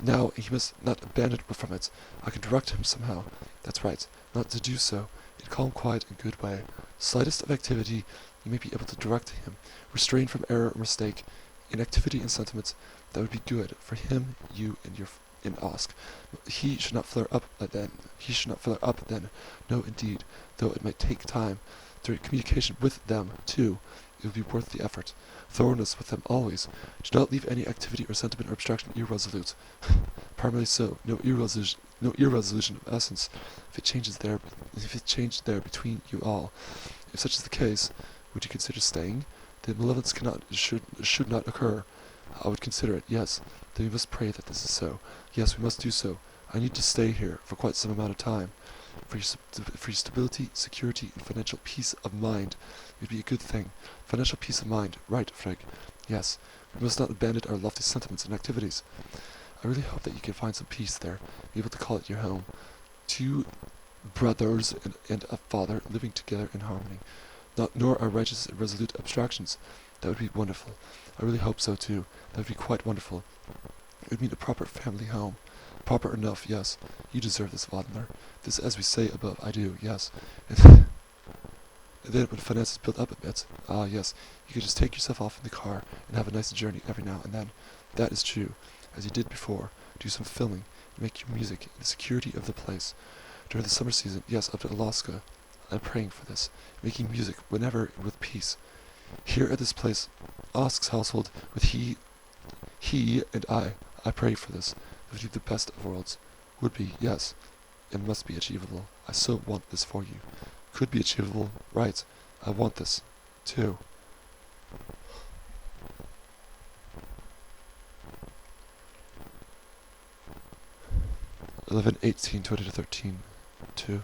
A: Now he must not abandon from it. I can direct him somehow. That's right, not to do so, in calm, quiet, and good way. Slightest of activity, you may be able to direct him, restrain from error or mistake, in activity and sentiments that would be good for him, you, and Osk. He should not flare up then. He should not flare up then. No, indeed, though it might take time. Through communication with them, too, it would be worth the effort. Thoroughness with them always. Do not leave any activity or sentiment or abstraction irresolute. Primarily so, no irresolution of essence, if it changed there between you all. If such is the case, would you consider staying? The malevolence should not occur. I would consider it, yes. Then we must pray that this is so. Yes, we must do so. I need to stay here for quite some amount of time. For your stability, security, and financial peace of mind, it would be a good thing. Financial peace of mind, right, Frigg? Yes. We must not abandon our lofty sentiments and activities. I really hope that you can find some peace there, be able to call it your home. Two brothers and a father living together in harmony. Nor are righteous and resolute abstractions. That would be wonderful. I really hope so too. That would be quite wonderful. It would mean a proper family home. Proper enough, yes. You deserve this, Vladimir. This, as we say above, I do, yes. And then when finances build up a bit, yes, you could just take yourself off in the car and have a nice journey every now and then. That is true. As you did before, do some filming, and make your music in the security of the place. During the summer season, yes, up to Alaska. I'm praying for this, making music whenever with peace. Here at this place, Osk's household, with he and I pray for this. It would be the best of worlds. Would be, yes, and must be achievable. I so want this for you. Could be achievable, right. I want this, too. 11/18/2013, 2.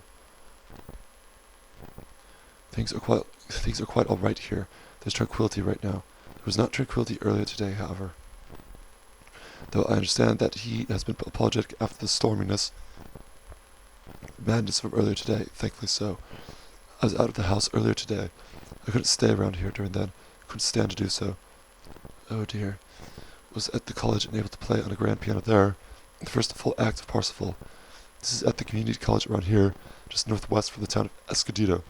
A: Things are quite all right here. There's tranquility right now. There was not tranquility earlier today, however. Though I understand that he has been apologetic after the storminess, madness from earlier today, thankfully so. I was out of the house earlier today. I couldn't stay around here during then. Couldn't stand to do so. Oh dear. Was at the college and able to play on a grand piano there. The first full act of Parsifal. This is at the community college around here, just northwest from the town of Escondido.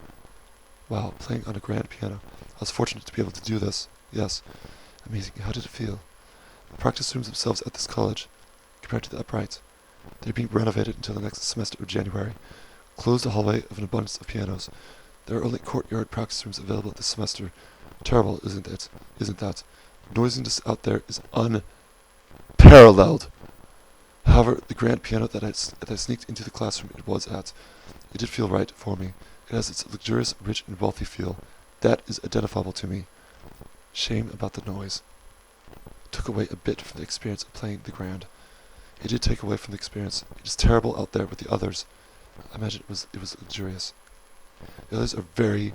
A: Wow, playing on a grand piano. I was fortunate to be able to do this. Yes. Amazing. How did it feel? The practice rooms themselves at this college, compared to the upright, they're being renovated until the next semester of January. Closed the hallway of an abundance of pianos. There are only courtyard practice rooms available this semester. Terrible, isn't it? Isn't that? Noisiness out there is unparalleled. However, the grand piano that I sneaked into the classroom it was at, it did feel right for me. It has its luxurious, rich, and wealthy feel. That is identifiable to me. Shame about the noise. Took away a bit from the experience of playing the grand. It did take away from the experience. It is terrible out there with the others. I imagine it was luxurious. The others are very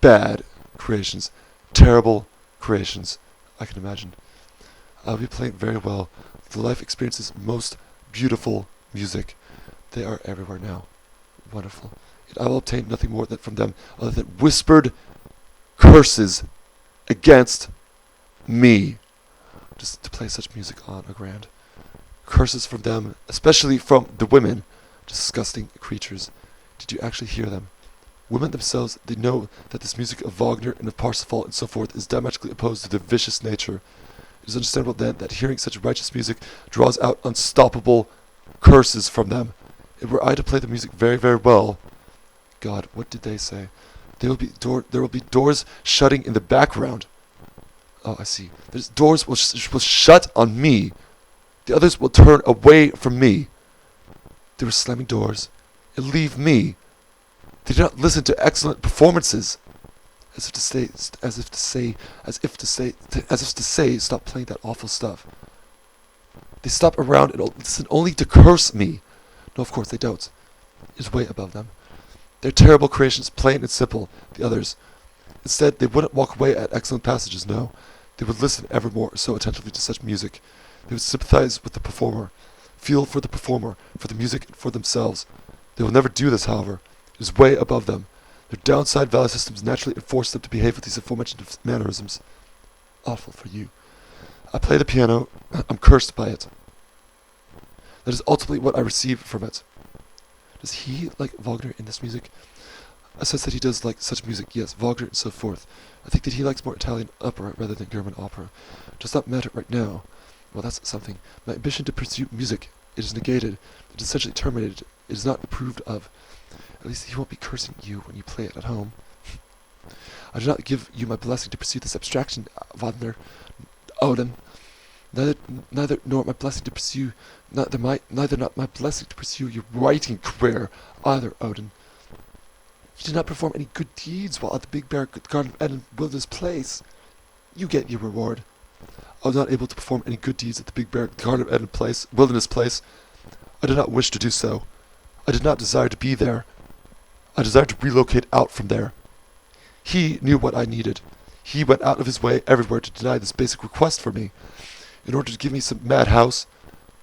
A: bad creations. Terrible creations, I can imagine. I'll be playing very well. The life experiences most beautiful music. They are everywhere now. Wonderful. Yet I will obtain nothing more from them other than whispered curses against me. Just to play such music on a grand. Curses from them, especially from the women. Disgusting creatures. Did you actually hear them? Women themselves, they know that this music of Wagner and of Parsifal and so forth is diametrically opposed to their vicious nature. It is understandable then that hearing such righteous music draws out unstoppable curses from them. If were I to play the music very, very well, God, what did they say? There will be doors shutting in the background. Oh, I see. There's doors will shut on me. The others will turn away from me. They were slamming doors and leave me. They did not listen to excellent performances. As if to say, stop playing that awful stuff. They stop around and listen only to curse me. No, of course they don't. It is way above them. They're terrible creations, plain and simple, the others. Instead, they wouldn't walk away at excellent passages, no. They would listen evermore so attentively to such music. They would sympathize with the performer, feel for the performer, for the music, and for themselves. They will never do this, however. It is way above them. Their downside value systems naturally enforce them to behave with these aforementioned mannerisms. Awful for you. I play the piano. I'm cursed by it. That is ultimately what I receive from it. Does he like Wagner in this music? I said that he does like such music, yes, Wagner and so forth. I think that he likes more Italian opera rather than German opera. Does not matter right now. Well, that's something. My ambition to pursue music, it is negated. It is essentially terminated. It is not approved of. At least he won't be cursing you when you play it at home. I do not give you my blessing to pursue this abstraction, Wagner, Odin. Neither nor my blessing to pursue, neither not my blessing to pursue your writing career either, Odin. You did not perform any good deeds while at the Big Bear Garden of Eden Wilderness Place. You get your reward. I was not able to perform any good deeds at the Big Bear Garden of Eden Wilderness Place. I did not wish to do so. I did not desire to be there. I desired to relocate out from there. He knew what I needed. He went out of his way everywhere to deny this basic request for me, in order to give me some madhouse,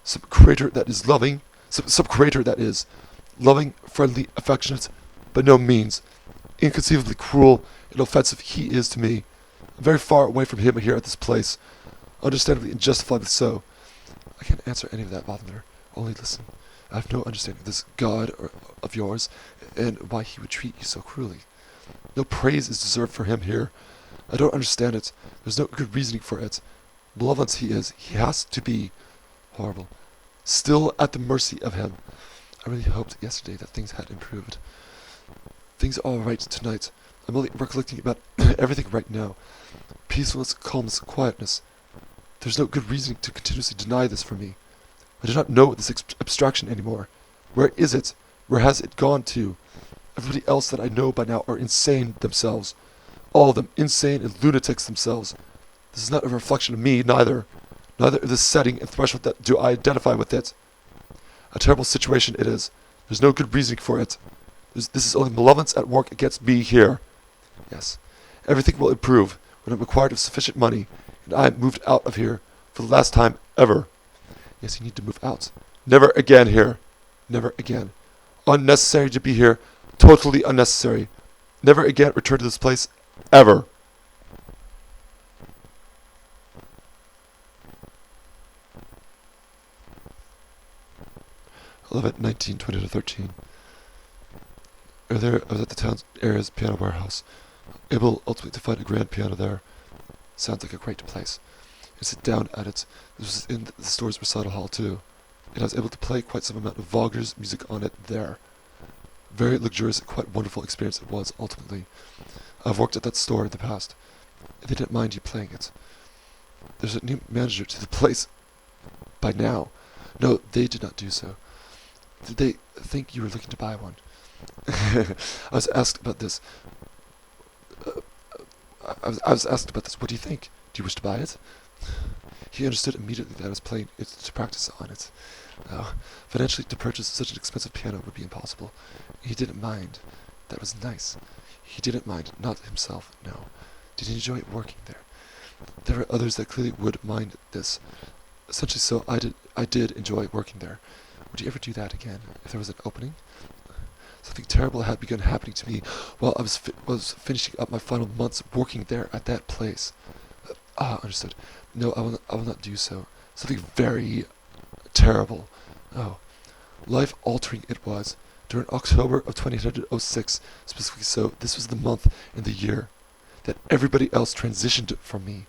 A: some creator that is loving, some creator that is loving, friendly, affectionate, but no means inconceivably cruel and offensive he is to me. I'm very far away from him here at this place, understandably and justifiably so. I can't answer any of that, Wagner. Only listen. I have no understanding of this God of yours, and why he would treat you so cruelly. No praise is deserved for him here. I don't understand it. There's no good reasoning for it. Malevolence he is. He has to be horrible. Still at the mercy of him. I really hoped yesterday that things had improved. Things are all right tonight. I'm only recollecting about everything right now. Peacefulness, calmness, quietness. There's no good reasoning to continuously deny this from me. I do not know this abstraction anymore. Where is it? Where has it gone to? Everybody else that I know by now are insane themselves. All of them insane and lunatics themselves. This is not a reflection of me, neither. Neither is the setting and threshold that do I identify with it. A terrible situation it is. There's no good reasoning for it. This is only malevolence at work against me here. Yes, everything will improve when I'm required of sufficient money, and I am moved out of here for the last time ever. Yes, you need to move out. Never again here. Never again. Unnecessary to be here. Totally unnecessary. Never again return to this place. Ever. 11/19/20 to 13. Earlier, I was at the town's area's piano warehouse, able ultimately to find a grand piano there. Sounds like a great place. I sit down at it. This was in the store's recital hall too, and I was able to play quite some amount of Wagner's music on it there. Very luxurious and quite wonderful experience it was, ultimately. I've worked at that store in the past, and they didn't mind you playing it. There's a new manager to the place by now. No, they did not do so. Did they think you were looking to buy one? I was asked about this. I was asked about this. What do you think? Do you wish to buy it? He understood immediately that I was playing it to practice on it. Financially, to purchase such an expensive piano would be impossible. He didn't mind. That was nice. He didn't mind, not himself, no. Did he enjoy working there? There were others that clearly would mind this. Essentially so, I did enjoy working there. Would you ever do that again, if there was an opening? Something terrible had begun happening to me while I was finishing up my final months working there at that place. Understood. No, I will not do so. Something very terrible. Oh, life-altering it was. During October of 2006, specifically so, this was the month and the year that everybody else transitioned from me.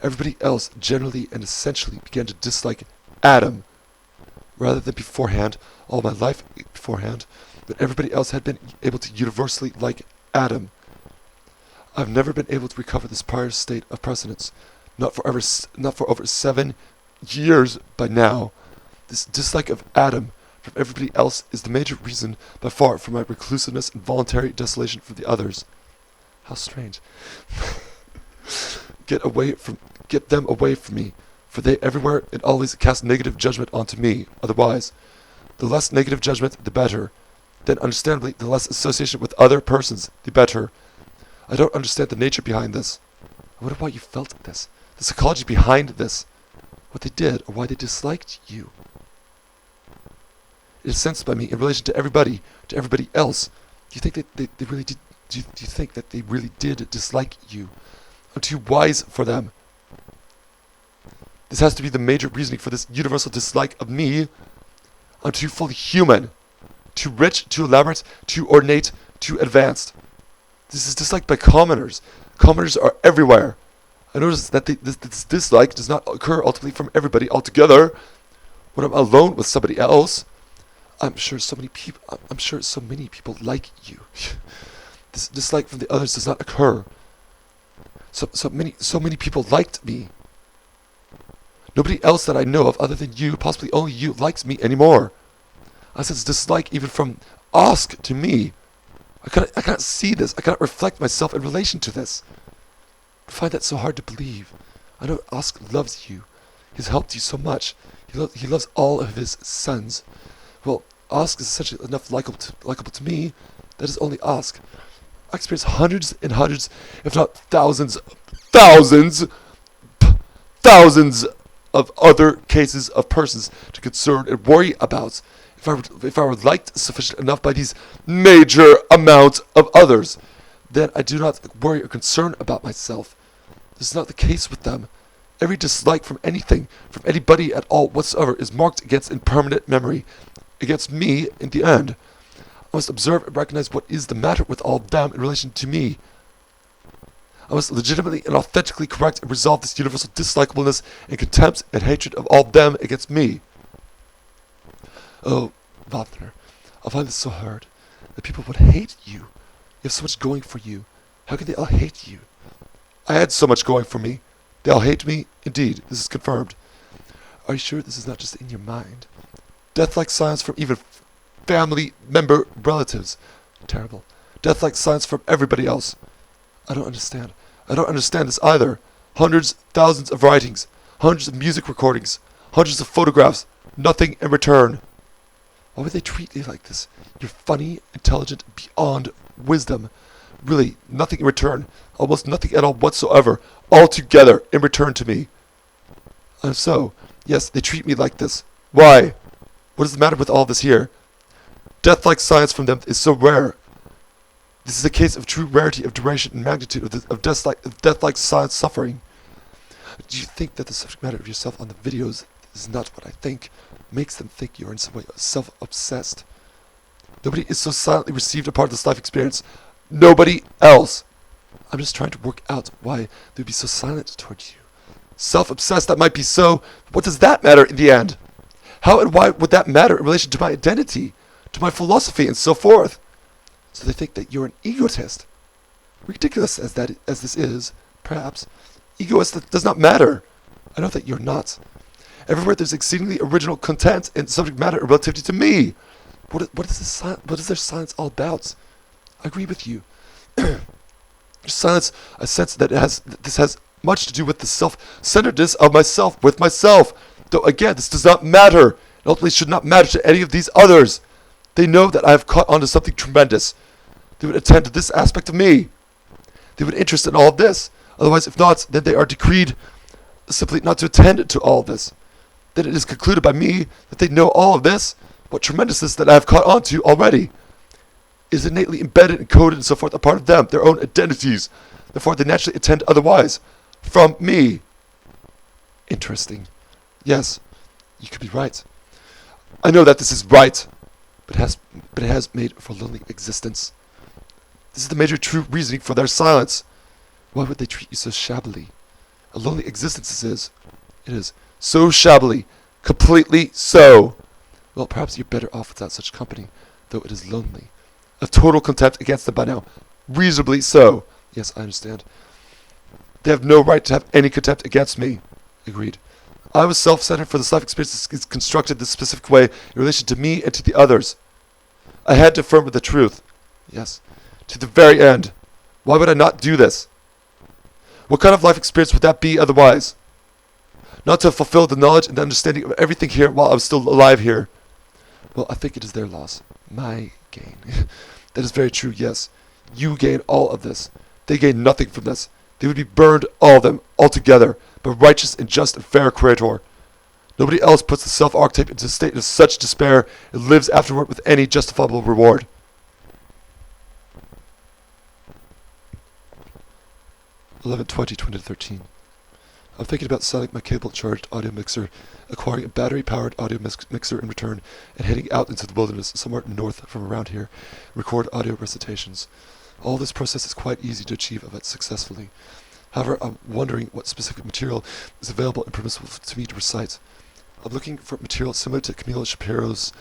A: Everybody else generally and essentially began to dislike Adam. Rather than beforehand, all my life beforehand, but everybody else had been able to universally like Adam. I've never been able to recover this prior state of precedence. Not for over 7 years by now. This dislike of Adam from everybody else is the major reason by far for my reclusiveness and voluntary desolation from the others. How strange. Get them away from me, for they everywhere and always cast negative judgment onto me. Otherwise, the less negative judgment, the better. Then, understandably, the less association with other persons, the better. I don't understand the nature behind this. I wonder why you felt this. The psychology behind this. What they did, or why they disliked you. It is sensed by me in relation to everybody else. Do you think that they really did? Do you think that they really did dislike you? I'm too wise for them. This has to be the major reasoning for this universal dislike of me. I'm too fully human. Too rich, too elaborate, too ornate, too advanced. This is disliked by commoners. Commoners are everywhere. I notice that this dislike does not occur ultimately from everybody altogether. When I'm alone with somebody else, I'm sure so many people like you. This dislike from the others does not occur. So many people liked me. Nobody else that I know of other than you, possibly only you, likes me anymore. I sense dislike even from Osk to me. I cannot see this. I cannot reflect myself in relation to this. I find that so hard to believe. I know Osk loves you. He's helped you so much. He loves all of his sons. Well, Osk is essentially enough likable to me. That is only Osk. I experience hundreds and hundreds, if not thousands of other cases of persons to concern and worry about. If I were liked sufficient enough by these major amount of others, then I do not worry or concern about myself. This is not the case with them. Every dislike from anything, from anybody at all whatsoever, is marked against in permanent memory, against me in the end. I must observe and recognize what is the matter with all of them in relation to me. I must legitimately and authentically correct and resolve this universal dislikableness and contempt and hatred of all of them against me. Oh, Wagner, I find this so hard, that people would hate you. You have so much going for you. How can they all hate you? I had so much going for me. They all hate me? Indeed, this is confirmed. Are you sure this is not just in your mind? Death-like silence from even family member relatives. Terrible. Death-like silence from everybody else. I don't understand. I don't understand this either. Hundreds, thousands of writings, hundreds of music recordings, hundreds of photographs, nothing in return. Why would they treat you like this? You're funny, intelligent, beyond wisdom. Really, nothing in return. Almost nothing at all whatsoever. Altogether in return to me. And so, yes, they treat me like this. Why? What is the matter with all this here? Death-like silence from them is so rare. This is a case of true rarity of duration and magnitude of death-like silent suffering. Do you think that the subject matter of yourself on the videos is not what I think? Makes them think you're in some way self-obsessed. Nobody is so silently received a part of this life experience. Nobody else. I'm just trying to work out why they'd be so silent towards you. Self-obsessed, that might be so, but what does that matter in the end? How and why would that matter in relation to my identity, to my philosophy, and so forth? So they think that you're an egotist. Ridiculous as this is, perhaps, egoist that does not matter. I know that you're not. Everywhere there's exceedingly original content and subject matter and relativity to me. What is their silence all about? I agree with you. Silence, a sense that this has much to do with the self-centeredness of myself with myself. Though again, this does not matter. It ultimately should not matter to any of these others. They know that I have caught on to something tremendous. They would attend to this aspect of me. They would interest in all of this. Otherwise, if not, then they are decreed simply not to attend to all of this. Then it is concluded by me that they know all of this, what tremendousness that I have caught on to already. Is innately embedded and coded and so forth, a part of them, their own identities. Therefore, they naturally attend otherwise. From me. Interesting. Yes, you could be right. I know that this is right, but it has made for a lonely existence. This is the major true reasoning for their silence. Why would they treat you so shabbily? A lonely existence it is. So shabbily. Completely so. Well, perhaps you're better off without such company, though it is lonely. A total contempt against them by now. Reasonably so. Yes, I understand. They have no right to have any contempt against me. Agreed. I was self-centered, for this life experience is constructed this specific way in relation to me and to the others. I had to affirm with the truth. Yes. To the very end. Why would I not do this? What kind of life experience would that be otherwise? Not to fulfill the knowledge and the understanding of everything here while I was still alive here. Well, I think it is their loss. My gain. That is very true, yes. You gain all of this. They gain nothing from this. They would be burned, all of them, altogether, by righteous and just and fair Creator. Nobody else puts the self-archetype into a state of such despair and lives afterward with any justifiable reward. 11/20/2013. I'm thinking about selling my cable-charged audio mixer, acquiring a battery-powered audio mixer in return, and heading out into the wilderness somewhere north from around here, record audio recitations. All this process is quite easy to achieve of it successfully. However, I'm wondering what specific material is available and permissible to me to recite. I'm looking for material similar to Camille Shapiro's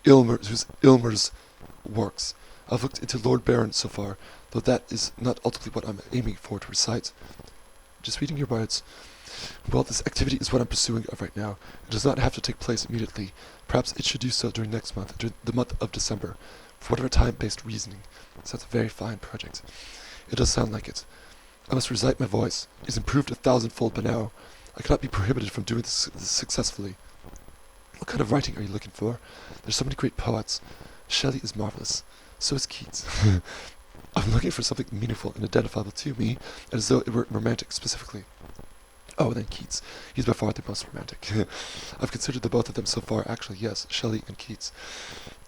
A: Ilmer's works. I've looked into Lord Byron so far, though that is not ultimately what I'm aiming for to recite. Just reading your words. Well, this activity is what I'm pursuing right now. It does not have to take place immediately. Perhaps it should do so during next month, during the month of December, for whatever time-based reasoning. Sounds a very fine project. It does sound like it. I must recite my voice. It is improved 1,000-fold by now. I cannot be prohibited from doing this successfully. What kind of writing are you looking for? There's so many great poets. Shelley is marvelous. So is Keats. I'm looking for something meaningful and identifiable to me, and as though it were romantic specifically. Oh, and then Keats. He's by far the most romantic. I've considered the both of them so far, actually, yes, Shelley and Keats.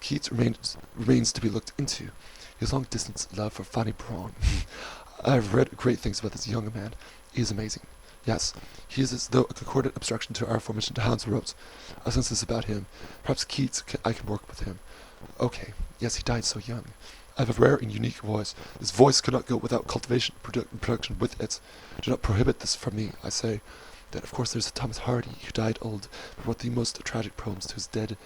A: Keats remains to be looked into. His long-distance love for Fanny Brawne. I've read great things about this young man. He is amazing. Yes, he is as though a concordant obstruction to our aforementioned Hans Rothe. I sense this about him. Perhaps Keats, I can work with him. Okay, yes, he died so young. I have a rare and unique voice. This voice could not go without cultivation and production with it. Do not prohibit this from me, I say. Then, of course, there's Thomas Hardy, who died old, but wrote the most tragic poems to his dead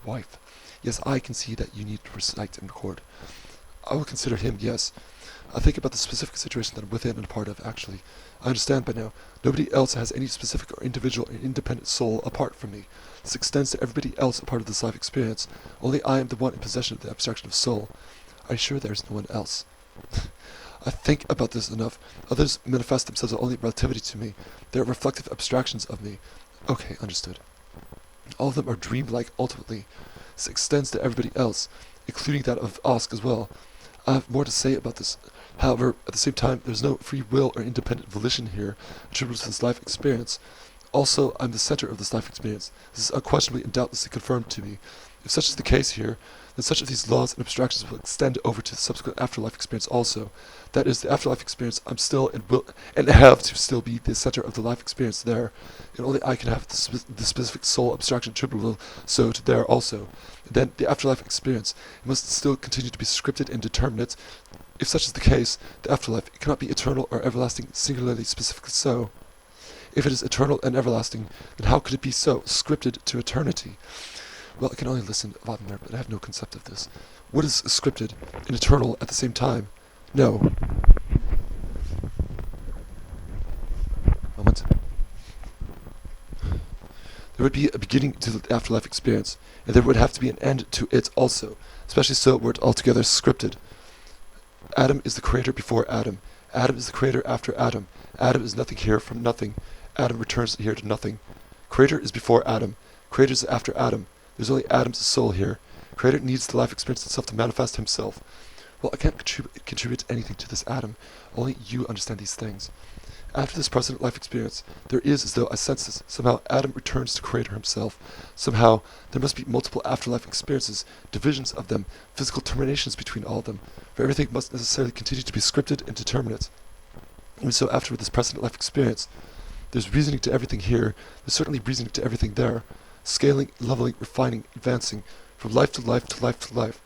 A: wife. Yes, I can see that you need to recite and record. I will consider him, yes. I think about the specific situation that I'm within and a part of, actually. I understand by now. Nobody else has any specific or individual or independent soul apart from me. This extends to everybody else a part of this life experience. Only I am the one in possession of the abstraction of soul. Are you sure there is no one else? I think about this enough. Others manifest themselves as only relativity to me. They are reflective abstractions of me. Okay, understood. All of them are dream-like ultimately. This extends to everybody else, including that of Osk as well. I have more to say about this. However, at the same time, there's no free will or independent volition here attributable to this life experience. Also, I'm the center of this life experience. This is unquestionably and doubtlessly confirmed to me. If such is the case here, then such of these laws and abstractions will extend over to the subsequent afterlife experience also. That is, the afterlife experience, I'm still and will and have to still be the center of the life experience there, and only I can have the specific soul abstraction attributable so to there also. And then the afterlife experience, it must still continue to be scripted and determinate. If such is the case, the afterlife, it cannot be eternal or everlasting, singularly specifically so. If it is eternal and everlasting, then how could it be so, scripted to eternity? Well, I can only listen, Wagner, but I have no concept of this. What is scripted and eternal at the same time? No. Moment. There would be a beginning to the afterlife experience, and there would have to be an end to it also, especially so were it altogether scripted. Adam is the creator before Adam. Adam is the creator after Adam, Adam is nothing here from nothing. Adam returns here to nothing. Creator is before Adam. Creator is after Adam. There's only Adam's soul here. Creator needs the life experience itself to manifest himself. Well, I can't contribute anything to this Adam. Only you understand these things. After this present life experience, there is as though a census. Somehow Adam returns to Creator himself. Somehow there must be multiple afterlife experiences, divisions of them, physical terminations between all of them, for everything must necessarily continue to be scripted and determinate. Even so, after this present life experience, there's reasoning to everything here, there's certainly reasoning to everything there, scaling, leveling, refining, advancing, from life to life to life to life.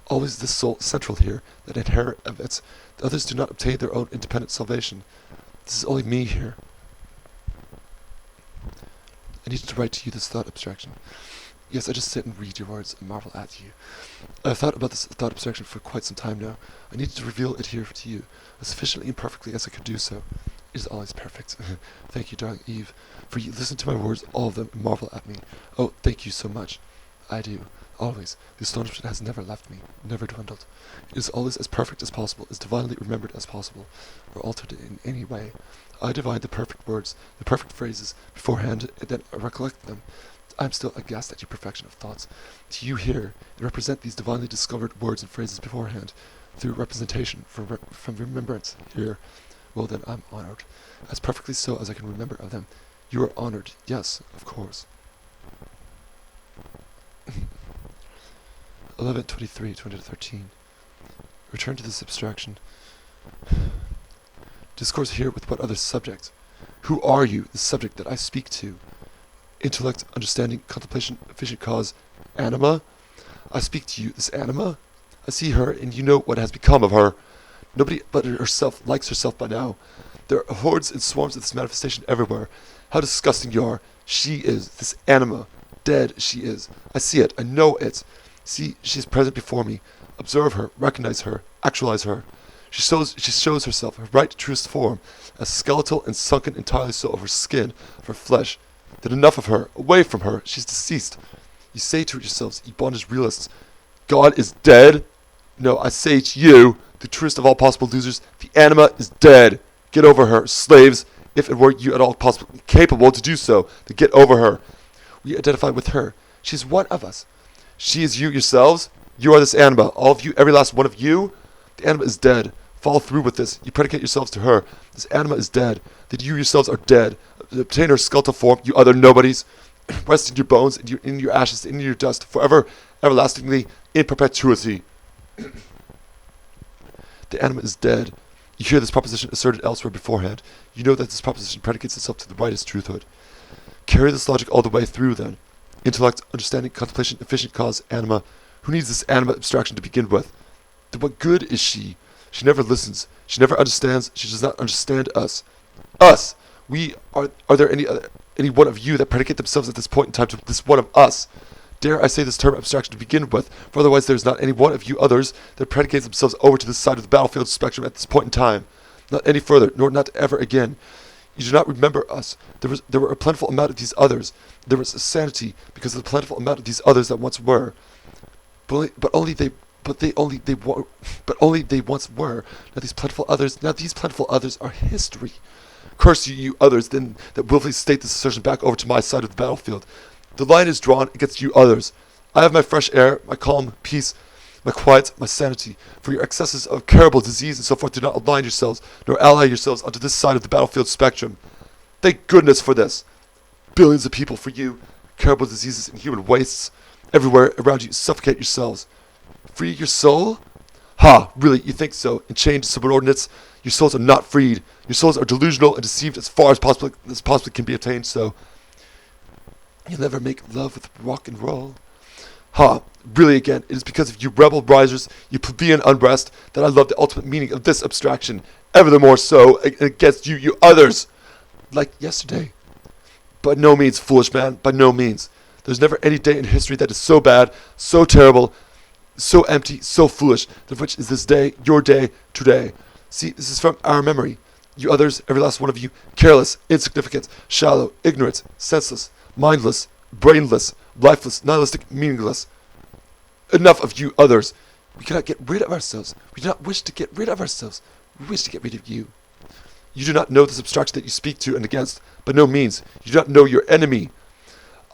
A: Always this soul central here, that inherent of its. The others do not obtain their own independent salvation. This is only me here. I needed to write to you this thought abstraction. Yes, I just sit and read your words and marvel at you. I've thought about this thought abstraction for quite some time now. I needed to reveal it here to you, as sufficiently and perfectly as I could do so. It is always perfect. Thank you, darling Eve, for you listen to my words, all of them, and marvel at me. Oh, thank you so much. I do. Always. The astonishment has never left me, never dwindled. It is always as perfect as possible, as divinely remembered as possible, or altered in any way. I divine the perfect words, the perfect phrases, beforehand, and then I recollect them. I am still aghast at your perfection of thoughts. To you here, and represent these divinely discovered words and phrases beforehand, through representation, from remembrance here. Well then, I'm honored. As perfectly so as I can remember of them. You are honored, yes, of course. 11:23:2013. Return to this abstraction. Discourse here with what other subject? Who are you, the subject that I speak to? Intellect, understanding, contemplation, efficient cause, anima? I speak to you, this anima? I see her, and you know what has become of her. Nobody but herself likes herself by now. There are hordes and swarms of this manifestation everywhere. How disgusting you are. She is, this anima. Dead she is. I see it, I know it. See, she is present before me. Observe her, recognize her, actualize her. She shows herself, her right truest form, as skeletal and sunken entirely so of her skin, of her flesh. Then enough of her, away from her, she's deceased. You say to yourselves, you bondage realists, God is dead? No, I say to you, the truest of all possible losers, the anima is dead. Get over her, slaves, if it were you at all possible, capable to do so, then get over her. We identify with her. She is one of us. She is you yourselves. You are this anima. All of you, every last one of you. The anima is dead. Follow through with this. You predicate yourselves to her. This anima is dead. That you yourselves are dead. Obtain her skeletal form, you other nobodies. Rest in your bones, in your ashes, in your dust, forever, everlastingly, in perpetuity. The anima is dead. You hear this proposition asserted elsewhere beforehand. You know that this proposition predicates itself to the rightest truthhood. Carry this logic all the way through, then. Intellect, understanding, contemplation, efficient cause, anima. Who needs this anima abstraction to begin with? Then what good is she? She never listens. She never understands. She does not understand us. Us! We are there any one of you that predicate themselves at this point in time to this one of us? Dare I say this term abstraction to begin with, for otherwise there is not any one of you others that predicates themselves over to this side of the battlefield spectrum at this point in time. Not any further, nor not ever again. You do not remember us. There were a plentiful amount of these others. There was a sanity because of the plentiful amount of these others that once were. But only they once were. Now these plentiful others are history. Curse you, you others, then that willfully state this assertion back over to my side of the battlefield. The line is drawn against you others. I have my fresh air, my calm, peace, my quiet, my sanity. For your excesses of terrible disease and so forth do not align yourselves, nor ally yourselves onto this side of the battlefield spectrum. Thank goodness for this. Billions of people for you, terrible diseases and human wastes. Everywhere around you, suffocate yourselves. Free your soul? Ha, really, you think so? Enchained subordinates, your souls are not freed. Your souls are delusional and deceived as far as possibly can be attained so. You'll never make love with rock and roll. Ha, really again, it is because of you rebel risers, you plebeian unrest, that I love the ultimate meaning of this abstraction, ever the more so against you, you others. Like yesterday. By no means, foolish man, by no means. There's never any day in history that is so bad, so terrible, so empty, so foolish, of which is this day, your day, today. See, this is from our memory. You others, every last one of you, careless, insignificant, shallow, ignorant, senseless, mindless, brainless, lifeless, nihilistic, meaningless. Enough of you others. We cannot get rid of ourselves. We do not wish to get rid of ourselves. We wish to get rid of you. You do not know this abstraction that you speak to and against. By no means. You do not know your enemy.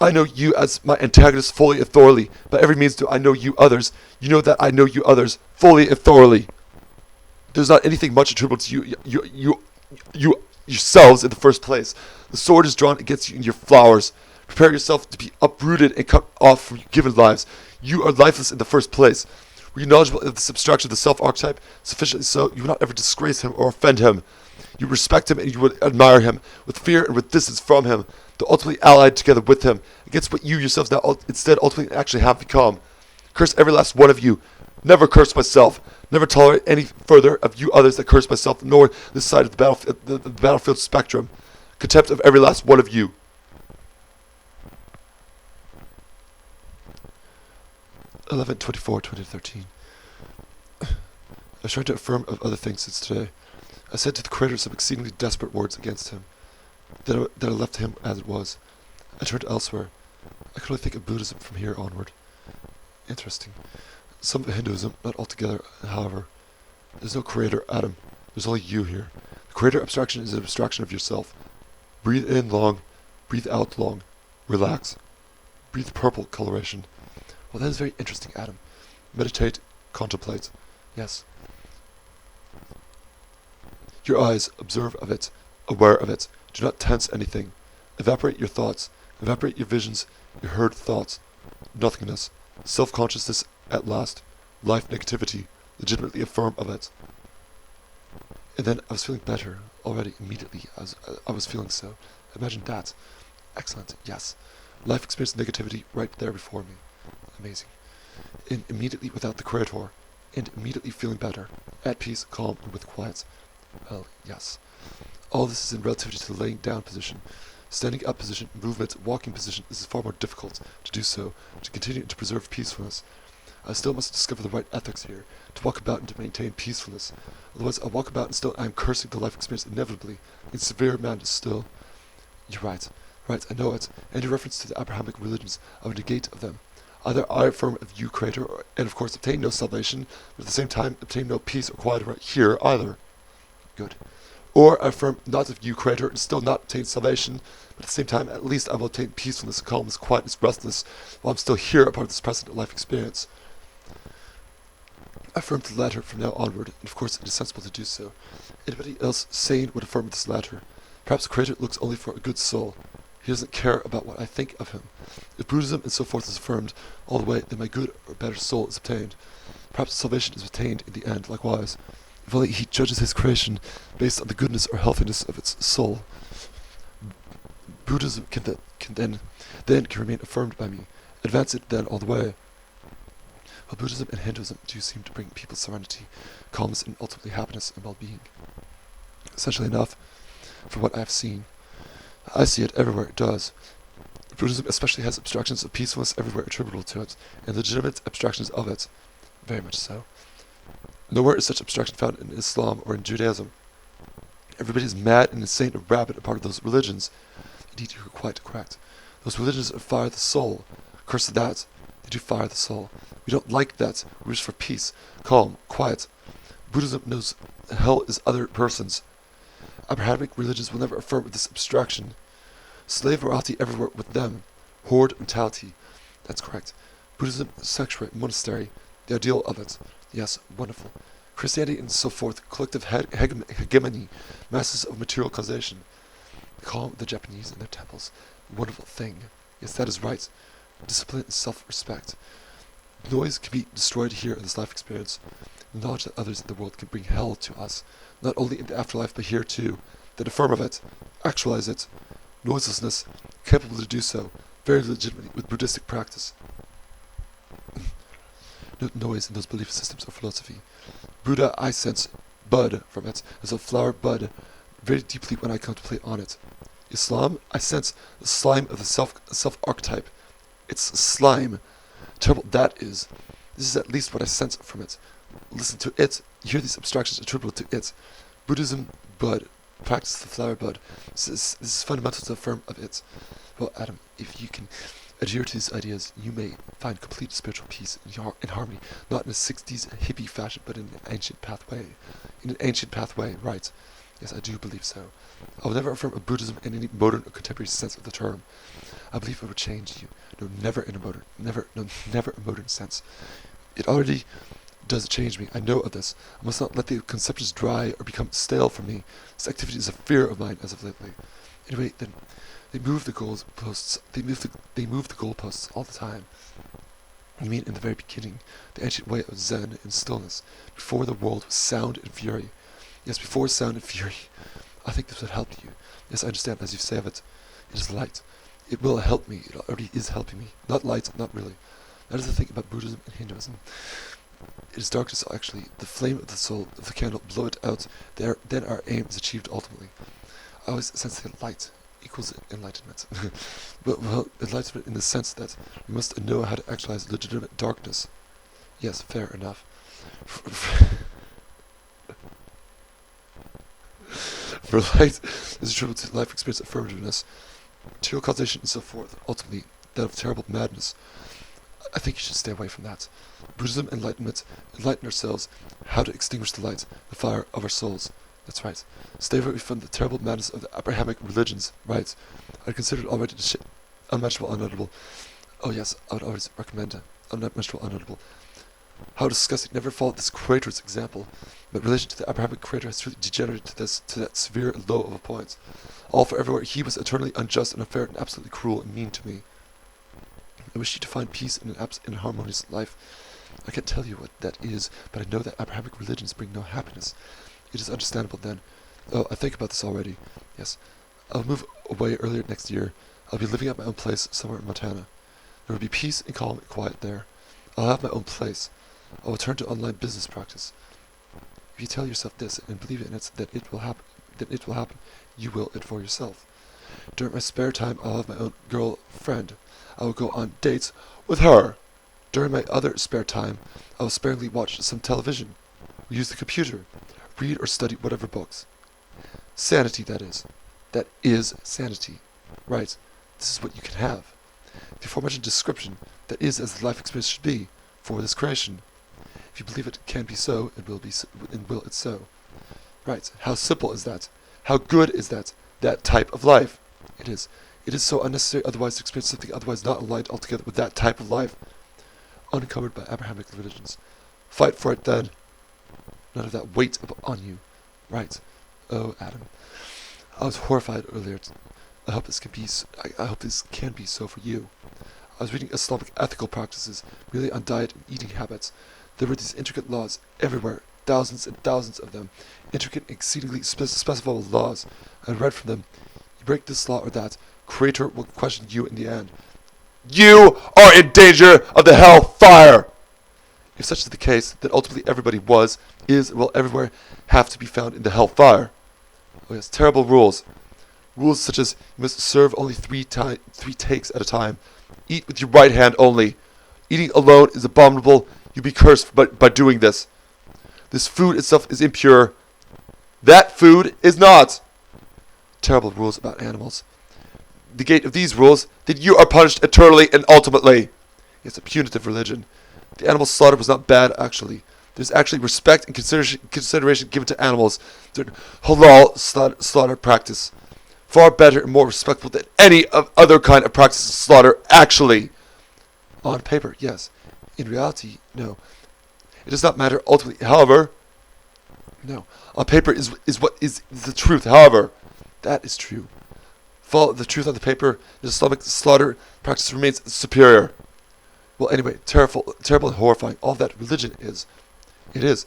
A: I know you as my antagonist fully and thoroughly. By every means do I know you others. You know that I know you others fully and thoroughly. There's not anything much attributable to you yourselves in the first place. The sword is drawn against you in your flowers. Prepare yourself to be uprooted and cut off from your given lives. You are lifeless in the first place. Were you knowledgeable of this abstraction of the self-archetype? Sufficiently so, you would not ever disgrace him or offend him. You respect him and you would admire him, with fear and with distance from him, though ultimately allied together with him, against what you yourselves now instead ultimately actually have become. Curse every last one of you. Never curse myself. Never tolerate any further of you others that curse myself, nor this side of the battlefield spectrum. Contempt of every last one of you. 11/24/2013. I was trying to affirm of other things since today. I said to the creator some exceedingly desperate words against him, that I left him as it was. I turned elsewhere. I could only think of Buddhism from here onward. Interesting. Some of Hinduism, not altogether, however. There's no creator, Adam. There's only you here. The creator abstraction is an abstraction of yourself. Breathe in long, breathe out long. Relax. Breathe purple coloration. Well, that is very interesting, Adam. Meditate, contemplate. Yes. Your eyes, observe of it, aware of it. Do not tense anything. Evaporate your thoughts. Evaporate your visions, your heard thoughts. Nothingness. Self-consciousness at last. Life negativity. Legitimately affirm of it. And then I was feeling better already immediately. I was feeling so. Imagine that. Excellent. Yes. Life experience negativity right there before me. Amazing. And immediately without the creator. And immediately feeling better. At peace, calm, and with quiet. Well, yes. All this is in relativity to the laying down position. Standing up position, movement, walking position, this is far more difficult to do so, to continue to preserve peacefulness. I still must discover the right ethics here, to walk about and to maintain peacefulness. Otherwise I walk about and still I am cursing the life experience inevitably, in severe manner still. You're right. Right, I know it. And in reference to the Abrahamic religions, I would negate of them. Either I affirm of you, Creator, and of course obtain no salvation, but at the same time obtain no peace or quiet right here either. Good. Or I affirm not of you, Creator, and still not obtain salvation, but at the same time at least I will obtain peacefulness, calmness, quietness, restfulness, while I'm still here a part of this present life experience. I affirm the latter from now onward, and of course it is sensible to do so. Anybody else sane would affirm this latter. Perhaps the Creator looks only for a good soul. He doesn't care about what I think of him. If Buddhism and so forth is affirmed all the way, then my good or better soul is obtained. Perhaps salvation is attained in the end, likewise. If only he judges his creation based on the goodness or healthiness of its soul. Buddhism can then remain affirmed by me. Advance it then all the way. While Buddhism and Hinduism do seem to bring people serenity, calmness, and ultimately happiness and well-being. Essentially enough, for what I have seen. I see it everywhere it does. Buddhism especially has abstractions of peacefulness everywhere attributable to it, and legitimate abstractions of it. Very much so. Nowhere is such abstraction found in Islam or in Judaism. Everybody is mad and insane and rabid a part of those religions. Indeed, you are quite correct. Those religions fire the soul. Curse that. They do fire the soul. We don't like that. We wish for peace, calm, quiet. Buddhism knows hell is other persons. Abrahamic religions will never affirm this abstraction. Slave morality everywhere with them. Horde mentality. That's correct. Buddhism, sanctuary, monastery, the ideal of it. Yes, wonderful. Christianity and so forth, collective hegemony, masses of material causation. They call the Japanese in their temples. Wonderful thing. Yes, that is right. Discipline and self-respect. Noise can be destroyed here in this life experience. The knowledge that others in the world can bring hell to us, not only in the afterlife but here too. Then affirm of it, actualize it. Noiselessness, capable to do so, very legitimately with Buddhistic practice. No noise in those belief systems or philosophy. Buddha, I sense bud from it, as a flower bud, very deeply when I contemplate on it. Islam, I sense the slime of the self-archetype. It's slime. Terrible that is. This is at least what I sense from it. Listen to it. You hear these abstractions attributable to it. Buddhism, bud. Practice the flower bud. This is fundamental to affirm of it. Well, Adam, if you can adhere to these ideas, you may find complete spiritual peace and harmony, not in a 60s hippie fashion, but in an ancient pathway. In an ancient pathway, right. Yes, I do believe so. I will never affirm a Buddhism in any modern or contemporary sense of the term. I believe it would change you. No, never in a modern, never a modern sense. It already does change me. I know of this. I must not let the conceptions dry or become stale for me. This activity is a fear of mine as of lately. Anyway, then they move the goalposts. They move the goalposts all the time. You mean in the very beginning, the ancient way of Zen and stillness, before the world was sound and fury. Yes, before sound and fury. I think this would help you. Yes, I understand, as you say of it. It is light. It will help me. It already is helping me. Not light, not really. That is the thing about Buddhism and Hinduism. It is darkness, actually. The flame of the soul of the candle, blow it out. Then our aim is achieved ultimately. I always sense that light equals enlightenment. well, enlightenment in the sense that we must know how to actualize legitimate darkness. Yes, fair enough. For light is attributable to life experience affirmativeness, material causation, and so forth. Ultimately, that of terrible madness. I think you should stay away from that. Buddhism, enlightenment, enlighten ourselves, how to extinguish the light, the fire of our souls. That's right. Stay away from the terrible madness of the Abrahamic religions. Right. I'd consider it already unmatchable, unutterable. Oh yes, I would always recommend it. Unmatchable, unutterable. How disgusting. Never followed this creator's example. But relation to the Abrahamic creator has truly degenerated to that severe low of a point. All for everywhere. He was eternally unjust and unfair and absolutely cruel and mean to me. I wish you to find peace in an harmonious life. I can't tell you what that is, but I know that Abrahamic religions bring no happiness. It is understandable then. Oh, I think about this already. Yes. I'll move away earlier next year. I'll be living at my own place somewhere in Montana. There will be peace and calm and quiet there. I'll have my own place. I will turn to online business practice. If you tell yourself this and believe in it, that it will happen, you will it for yourself. During my spare time, I'll have my own girlfriend. I will go on dates with her. During my other spare time, I will sparingly watch some television, or use the computer, read or study whatever books. Sanity, that is. That is sanity. Right. This is what you can have. The aforementioned description, that is as the life experience should be, for this creation. If you believe it can be so, it will be so, and will it so. Right. How simple is that? How good is that? That type of life. It is. It is so unnecessary otherwise to experience something otherwise not aligned altogether with that type of life. Uncovered by Abrahamic religions. Fight for it then. None of that weight on you. Right. Oh, Adam. I was horrified earlier. I hope this can be so for you. I was reading Islamic ethical practices, really on diet and eating habits. There were these intricate laws everywhere, thousands and thousands of them, intricate, exceedingly specifiable laws. I read from them. You break this law or that, Creator will question you in the end. You are in danger of the hell fire! If such is the case, then ultimately everybody is, and will everywhere have to be found in the hell fire. Oh yes, terrible rules. Rules such as you must serve only three takes at a time. Eat with your right hand only. Eating alone is abominable. You be cursed by doing this. This food itself is impure. That food is not. Terrible rules about animals. The gate of these rules, that you are punished eternally and ultimately. It's a punitive religion. The animal slaughter was not bad, actually. There's actually respect and consideration given to animals during halal slaughter practice. Far better and more respectful than any other kind of practice of slaughter, actually. On paper, yes. In reality, no. It does not matter ultimately, however. No. On paper is what is the truth, however. That is true. Follow the truth on the paper, the Islamic slaughter practice remains superior. Well, anyway, terrible and horrifying. All that religion is. It is.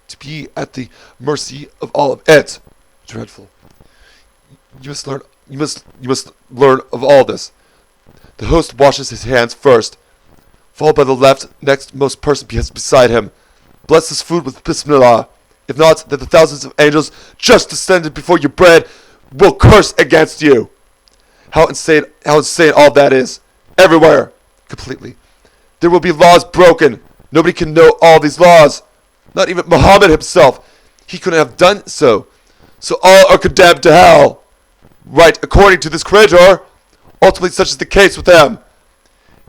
A: To be at the mercy of all of it. Dreadful. You must learn of all this. The host washes his hands first, followed by the left next most person beside him. Bless this food with Bismillah. If not, then the thousands of angels just descended before your bread will curse against you. How insane all that is. Everywhere. Completely. There will be laws broken. Nobody can know all these laws. Not even Muhammad himself. He couldn't have done so. So all are condemned to hell. Right, according to this creator. Ultimately, such is the case with them.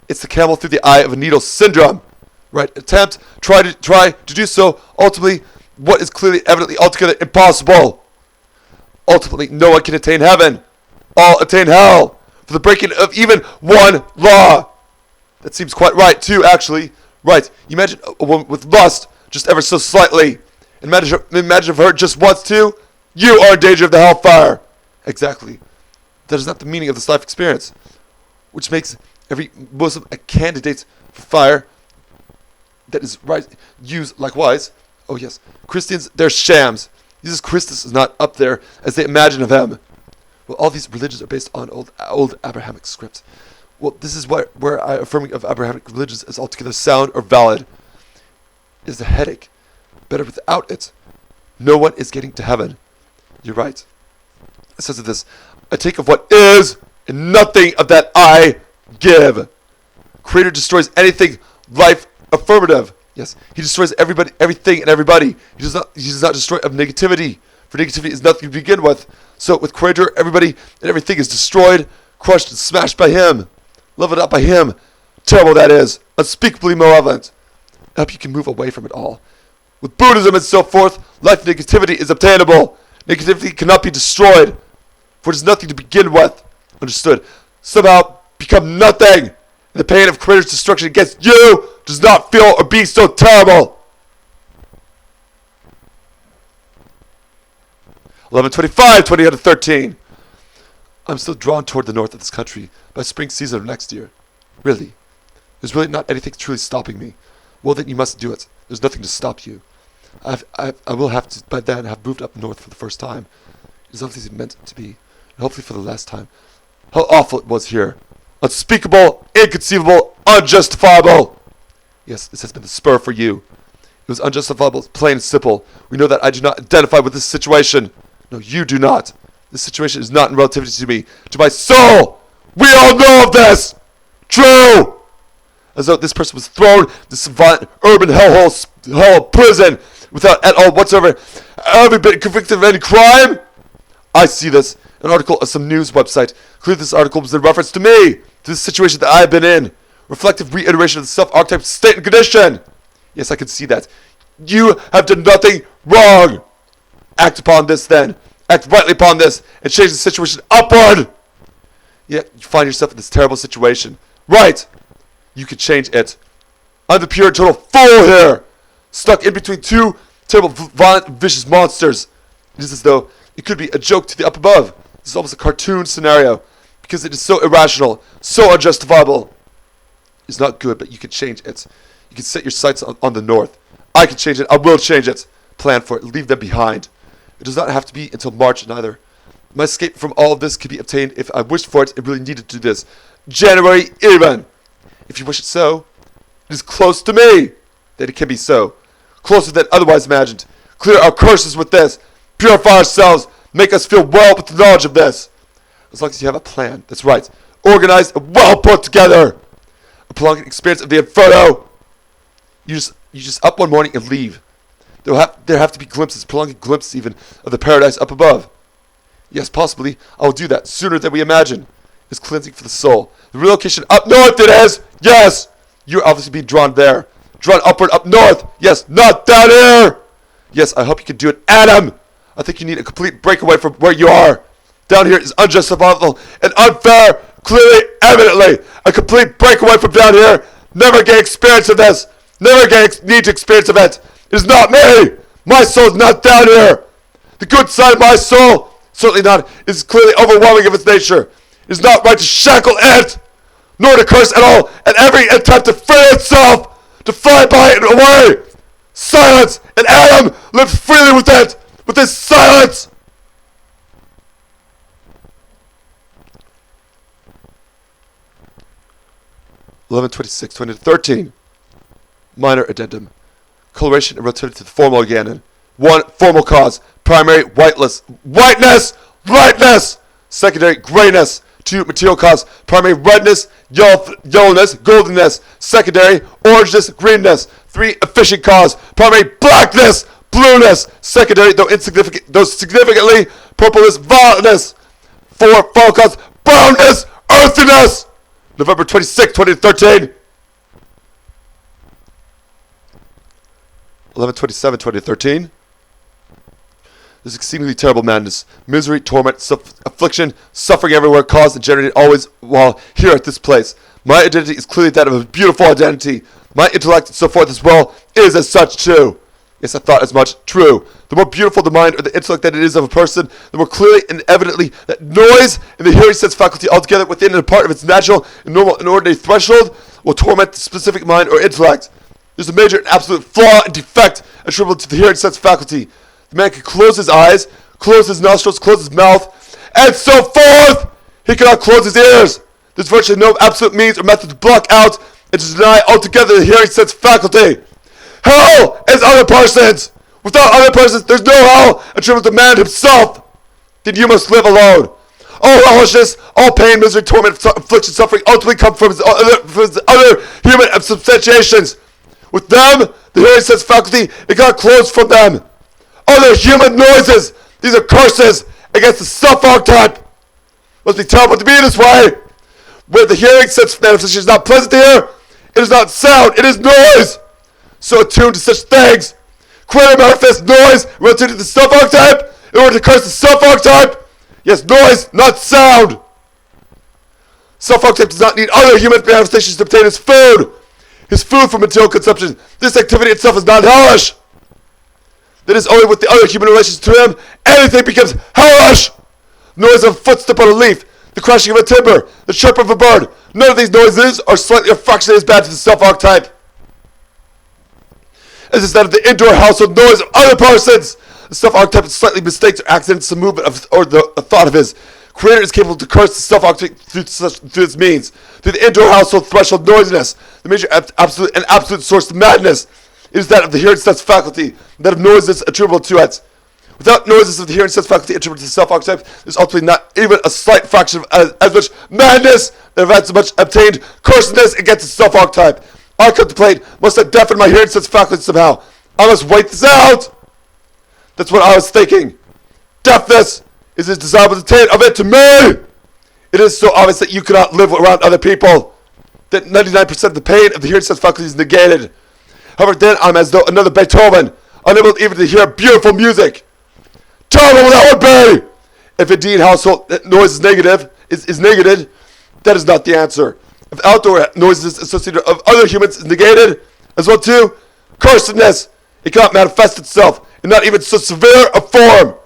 A: It's the camel through the eye of a needle syndrome. Right, try to do so. Ultimately, what is clearly, evidently, altogether impossible. Ultimately, no one can attain heaven. All attain hell for the breaking of even one law. That seems quite right, too, actually. Right. Imagine a woman with lust, just ever so slightly. Imagine if her just once, too. You are in danger of the hellfire. Exactly. That is not the meaning of this life experience, which makes every Muslim a candidate for fire. That is right. Use likewise. Oh yes, Christians, they're shams. Jesus Christus is not up there as they imagine of him. Well, all these religions are based on old Abrahamic scripts. Well, this is where I affirming of Abrahamic religions is altogether sound or valid. It is a headache. Better without it. No one is getting to heaven. You're right. It says of this, I take of what is, and nothing of that I give. Creator destroys anything life affirmative. Yes, he destroys everybody, everything, and everybody. He does not destroy of negativity. For negativity is nothing to begin with. So with Creator, everybody and everything is destroyed, crushed, and smashed by him. Leveled up by him. Terrible that is. Unspeakably malevolent. I hope you can move away from it all. With Buddhism and so forth, life negativity is obtainable. Negativity cannot be destroyed, for it is nothing to begin with. Understood? Somehow become nothing. And the pain of Creator's destruction against you does not feel or be so terrible. 11:25, 20 out of 13. I'm still drawn toward the north of this country by spring season of next year. Really. There's really not anything truly stopping me. Well, then you must do it. There's nothing to stop you. I will have to, by then, have moved up north for the first time. It is obviously meant to be, and hopefully for the last time. How awful it was here. Unspeakable, inconceivable, unjustifiable. Yes, this has been the spur for you. It was unjustifiable, plain and simple. We know that I do not identify with this situation. No, you do not. This situation is not in relativity to me, to my soul. We all know of this. True. As though this person was thrown in this violent urban hellhole prison without at all whatsoever having been convicted of any crime. I see this. An article of some news website. Clearly this article was in reference to me, to the situation that I have been in. Reflective reiteration of the self-archetype state and condition. Yes, I can see that. You have done nothing wrong. Act upon this then. Act rightly upon this and change the situation upward. Yet you find yourself in this terrible situation. Right. You could change it. I'm the pure and total fool here. Stuck in between two terrible, violent, vicious monsters. It is as though it could be a joke to the up above. This is almost a cartoon scenario. Because it is so irrational, so unjustifiable. It's not good, but you can change it. You can set your sights on the north. I can change it. I will change it. Plan for it. Leave them behind. It does not have to be until March neither. My escape from all of this can be obtained if I wished for it and really needed to do this. January even. If you wish it so, it is close to me that it can be so. Closer than otherwise imagined. Clear our curses with this. Purify ourselves. Make us feel well with the knowledge of this. As long as you have a plan. That's right. Organized and well put together. A prolonged experience of the inferno. You just up one morning and leave. There have to be glimpses, prolonged glimpses even, of the paradise up above. Yes, possibly, I will do that sooner than we imagine. It's cleansing for the soul. The relocation up north it is! Yes! You're obviously being drawn there. Drawn upward up north! Yes, not down here! Yes, I hope you can do it, Adam! I think you need a complete breakaway from where you are. Down here is unjustifiable and unfair, clearly, evidently. A complete breakaway from down here. Never get experience of this. Never need to experience of it. It is not me. My soul is not down here. The good side of my soul, certainly not, is clearly overwhelming of its nature. It is not right to shackle it, nor to curse at all at every attempt to free itself, to fly by it away. Silence, and Adam lives freely with it, with this silence. (11:26, 20-13). Minor addendum. Coloration and relativity to the formal again. 1. Formal cause. Primary whiteness. Lightness. Secondary grayness. 2. Material cause. Primary redness, yellowness, goldenness. Secondary orangeness, greenness. 3. Efficient cause. Primary blackness, blueness. Secondary, though significantly, purpleness, violetness. 4. Formal cause. Brownness, earthiness. November 26, 2013. 11:27, 2013. This exceedingly terrible madness, misery, torment, affliction, suffering everywhere, caused and generated always while here at this place. My identity is clearly that of a beautiful identity. My intellect and so forth as well is as such too. Yes, I thought as much. True. The more beautiful the mind or the intellect that it is of a person, the more clearly and evidently that noise in the hearing sense faculty altogether within and apart of its natural and normal and ordinary threshold will torment the specific mind or intellect. There's a major and absolute flaw and defect attributable to the hearing sense faculty. The man can close his eyes, close his nostrils, close his mouth, and so forth. He cannot close his ears. There's virtually no absolute means or method to block out and to deny altogether the hearing sense faculty. Hell is other persons. Without other persons, there's no hell attributable to man himself. Then you must live alone. All hellishness, all pain, misery, torment, affliction, suffering ultimately come from his other human substantiations. With them, the hearing sense faculty, it got closed from them. Other human noises, these are curses against the self-archetype. Must be terrible to be this way. Where the hearing sense manifestation is not pleasant to hear, it is not sound, it is noise. So attuned to such things, create a manifest noise relative to the self-archetype in order to curse the self-archetype. Yes, noise, not sound. Self-archetype does not need other human manifestations to obtain his food. His food for material consumption. This activity itself is not hellish. That is only with the other human relations to him, anything becomes hellish. Noise of a footstep on a leaf, the crashing of a timber, the chirp of a bird. None of these noises are slightly or fractionally as bad to the self-archetype as is that of the indoor household noise of other persons. The self-archetype slightly mistakes or accidents the movement of or a thought of his. Creator is capable to curse the self-archetype through its means. Through the indoor household threshold noisiness, the major absolute source of madness is that of the hearing sense faculty, that of noises attributable to it. Without noises of the hearing sense faculty attributable to the self-archetype, there's ultimately not even a slight fraction of as much madness that have as much obtained cursedness against the self-archetype. I contemplate, must I deafen my hearing sense faculty somehow? I must wait this out. That's what I was thinking. Deafness is as desirable to attain of it to me. It is so obvious that you cannot live around other people, that 99% of the pain of the hearing sense faculty is negated. However, then I'm as though another Beethoven, unable even to hear beautiful music. Terrible that would be! If indeed household noise is negative, is negated, that is not the answer. If outdoor noises associated of other humans is negated, as well too, cursedness, it cannot manifest itself in not even so severe a form.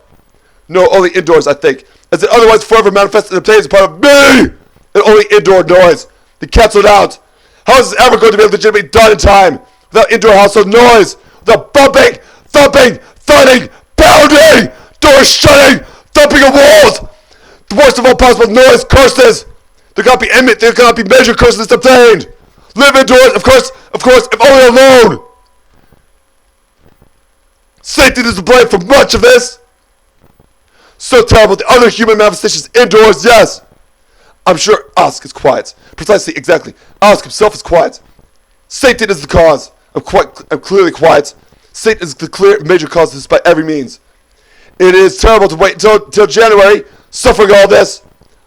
A: No, only indoors, I think, as it otherwise forever manifests and obtains a part of me, and only indoor noise, to cancel it out. How is this ever going to be legitimately done in time, without indoor household noise, without bumping, thumping, thudding, pounding, doors shutting, thumping of walls, the worst of all possible noise, curses. There cannot be measured curses obtained. Live indoors, of course, if only alone. Satan is to blame for much of this. So terrible, the other human manifestations indoors, yes. I'm sure Osk is quiet. Precisely, exactly. Osk himself is quiet. Satan is the cause. I'm clearly quiet. Satan is the clear major cause of this by every means. It is terrible to wait until January, suffering all this.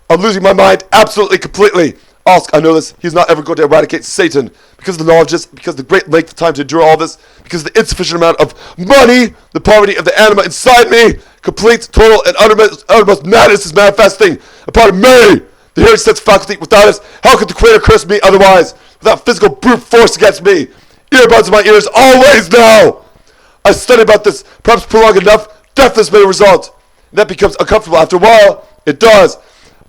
A: I'm losing my mind absolutely, completely. Osk, I know this. He's not ever going to eradicate Satan because of the knowledge of this, because of the great length of time to endure all this, because of the insufficient amount of money, the poverty of the anima inside me. Complete, total, and uttermost madness is manifesting a part of me. The hearing sense faculty, without us, how could the Creator curse me otherwise? Without physical brute force against me. Earbuds in my ears always now. I study about this, perhaps prolonged enough, deafness may result. And that becomes uncomfortable after a while. It does.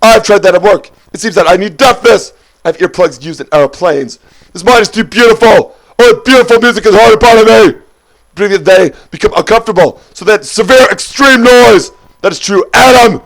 A: I've tried that at work. It seems that I need deafness. I have earplugs used in aeroplanes. This mind is too beautiful. Only beautiful music is hard upon me. Breathing they become uncomfortable. So that severe extreme noise. That is true. Adam.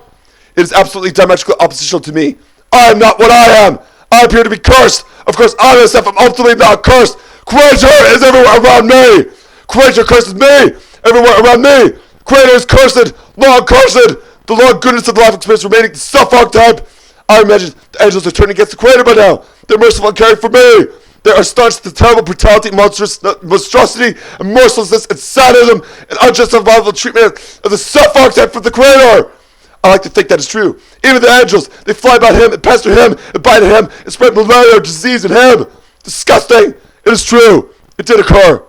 A: It is absolutely diametrically oppositional to me. I am not what I am. I appear to be cursed. Of course, I myself am ultimately not cursed. Creator is everywhere around me. Creator curses me. Everywhere around me. Creator is cursed. Long cursed. The long goodness of the life experience remaining the self-archetype. I imagine the angels are turning against the Creator by now. They're merciful and caring for me. They are staunch to the terrible brutality, monstrosity, and mercilessness, and sadism, and unjustifiable treatment of the self-archetype from the Creator. I like to think that is true. Even the angels, they fly about him, and pester him, and bite at him, and spread malaria or disease in him. Disgusting. It is true. It did occur.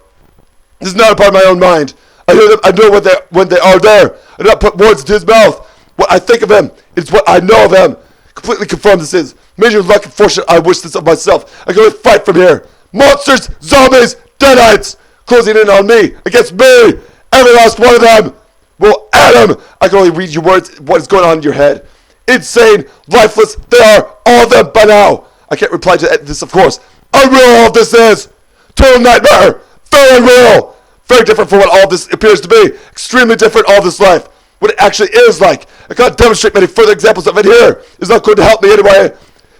A: This is not a part of my own mind. I hear them. I know when they are there. I do not put words into his mouth. What I think of him is what I know of him. Completely confirmed this is. Major luck and fortune, I wish this of myself. I can only fight from here. Monsters, zombies, deadites, closing in on me, against me. Every last one of them. Well, Adam, I can only read your words, what is going on in your head. Insane, lifeless, they are, all of them by now. I can't reply to this, of course. Unreal all of this is. Total nightmare. Very unreal. Very different from what all of this appears to be. Extremely different all of this life. What it actually is like. I can't demonstrate many further examples of it here. It's not going to help me anyway.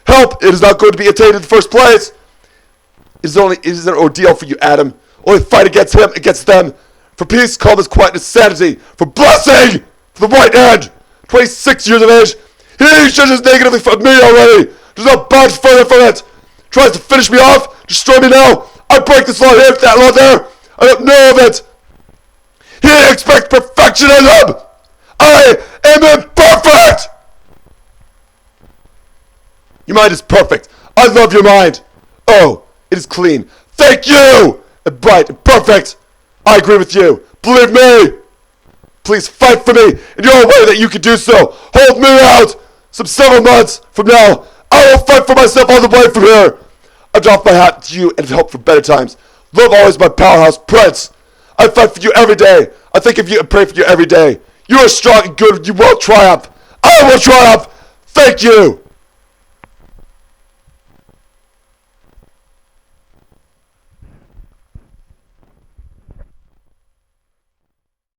A: Help! It is not going to be attained in the first place. It is an ordeal for you, Adam. Only fight against him, against them. For peace, calmness, quietness, sanity. For blessing! For the right hand! 26 years of age. He judges negatively from me already. Does not budge further from it. Tries to finish me off, destroy me now. I break this law here, that law there. I don't know of it. He expects perfection in him. I am imperfect. Your mind is perfect. I love your mind. Oh, it is clean. Thank you. And bright and perfect. I agree with you. Believe me. Please fight for me in your way that you can do so. Hold me out. Some several months from now, I will fight for myself all the way from here. I doff my hat to you and hope for better times. Love always my powerhouse prince. I fight for you every day. I think of you and pray for you every day. You are strong and good. You will triumph. I will triumph. Thank you.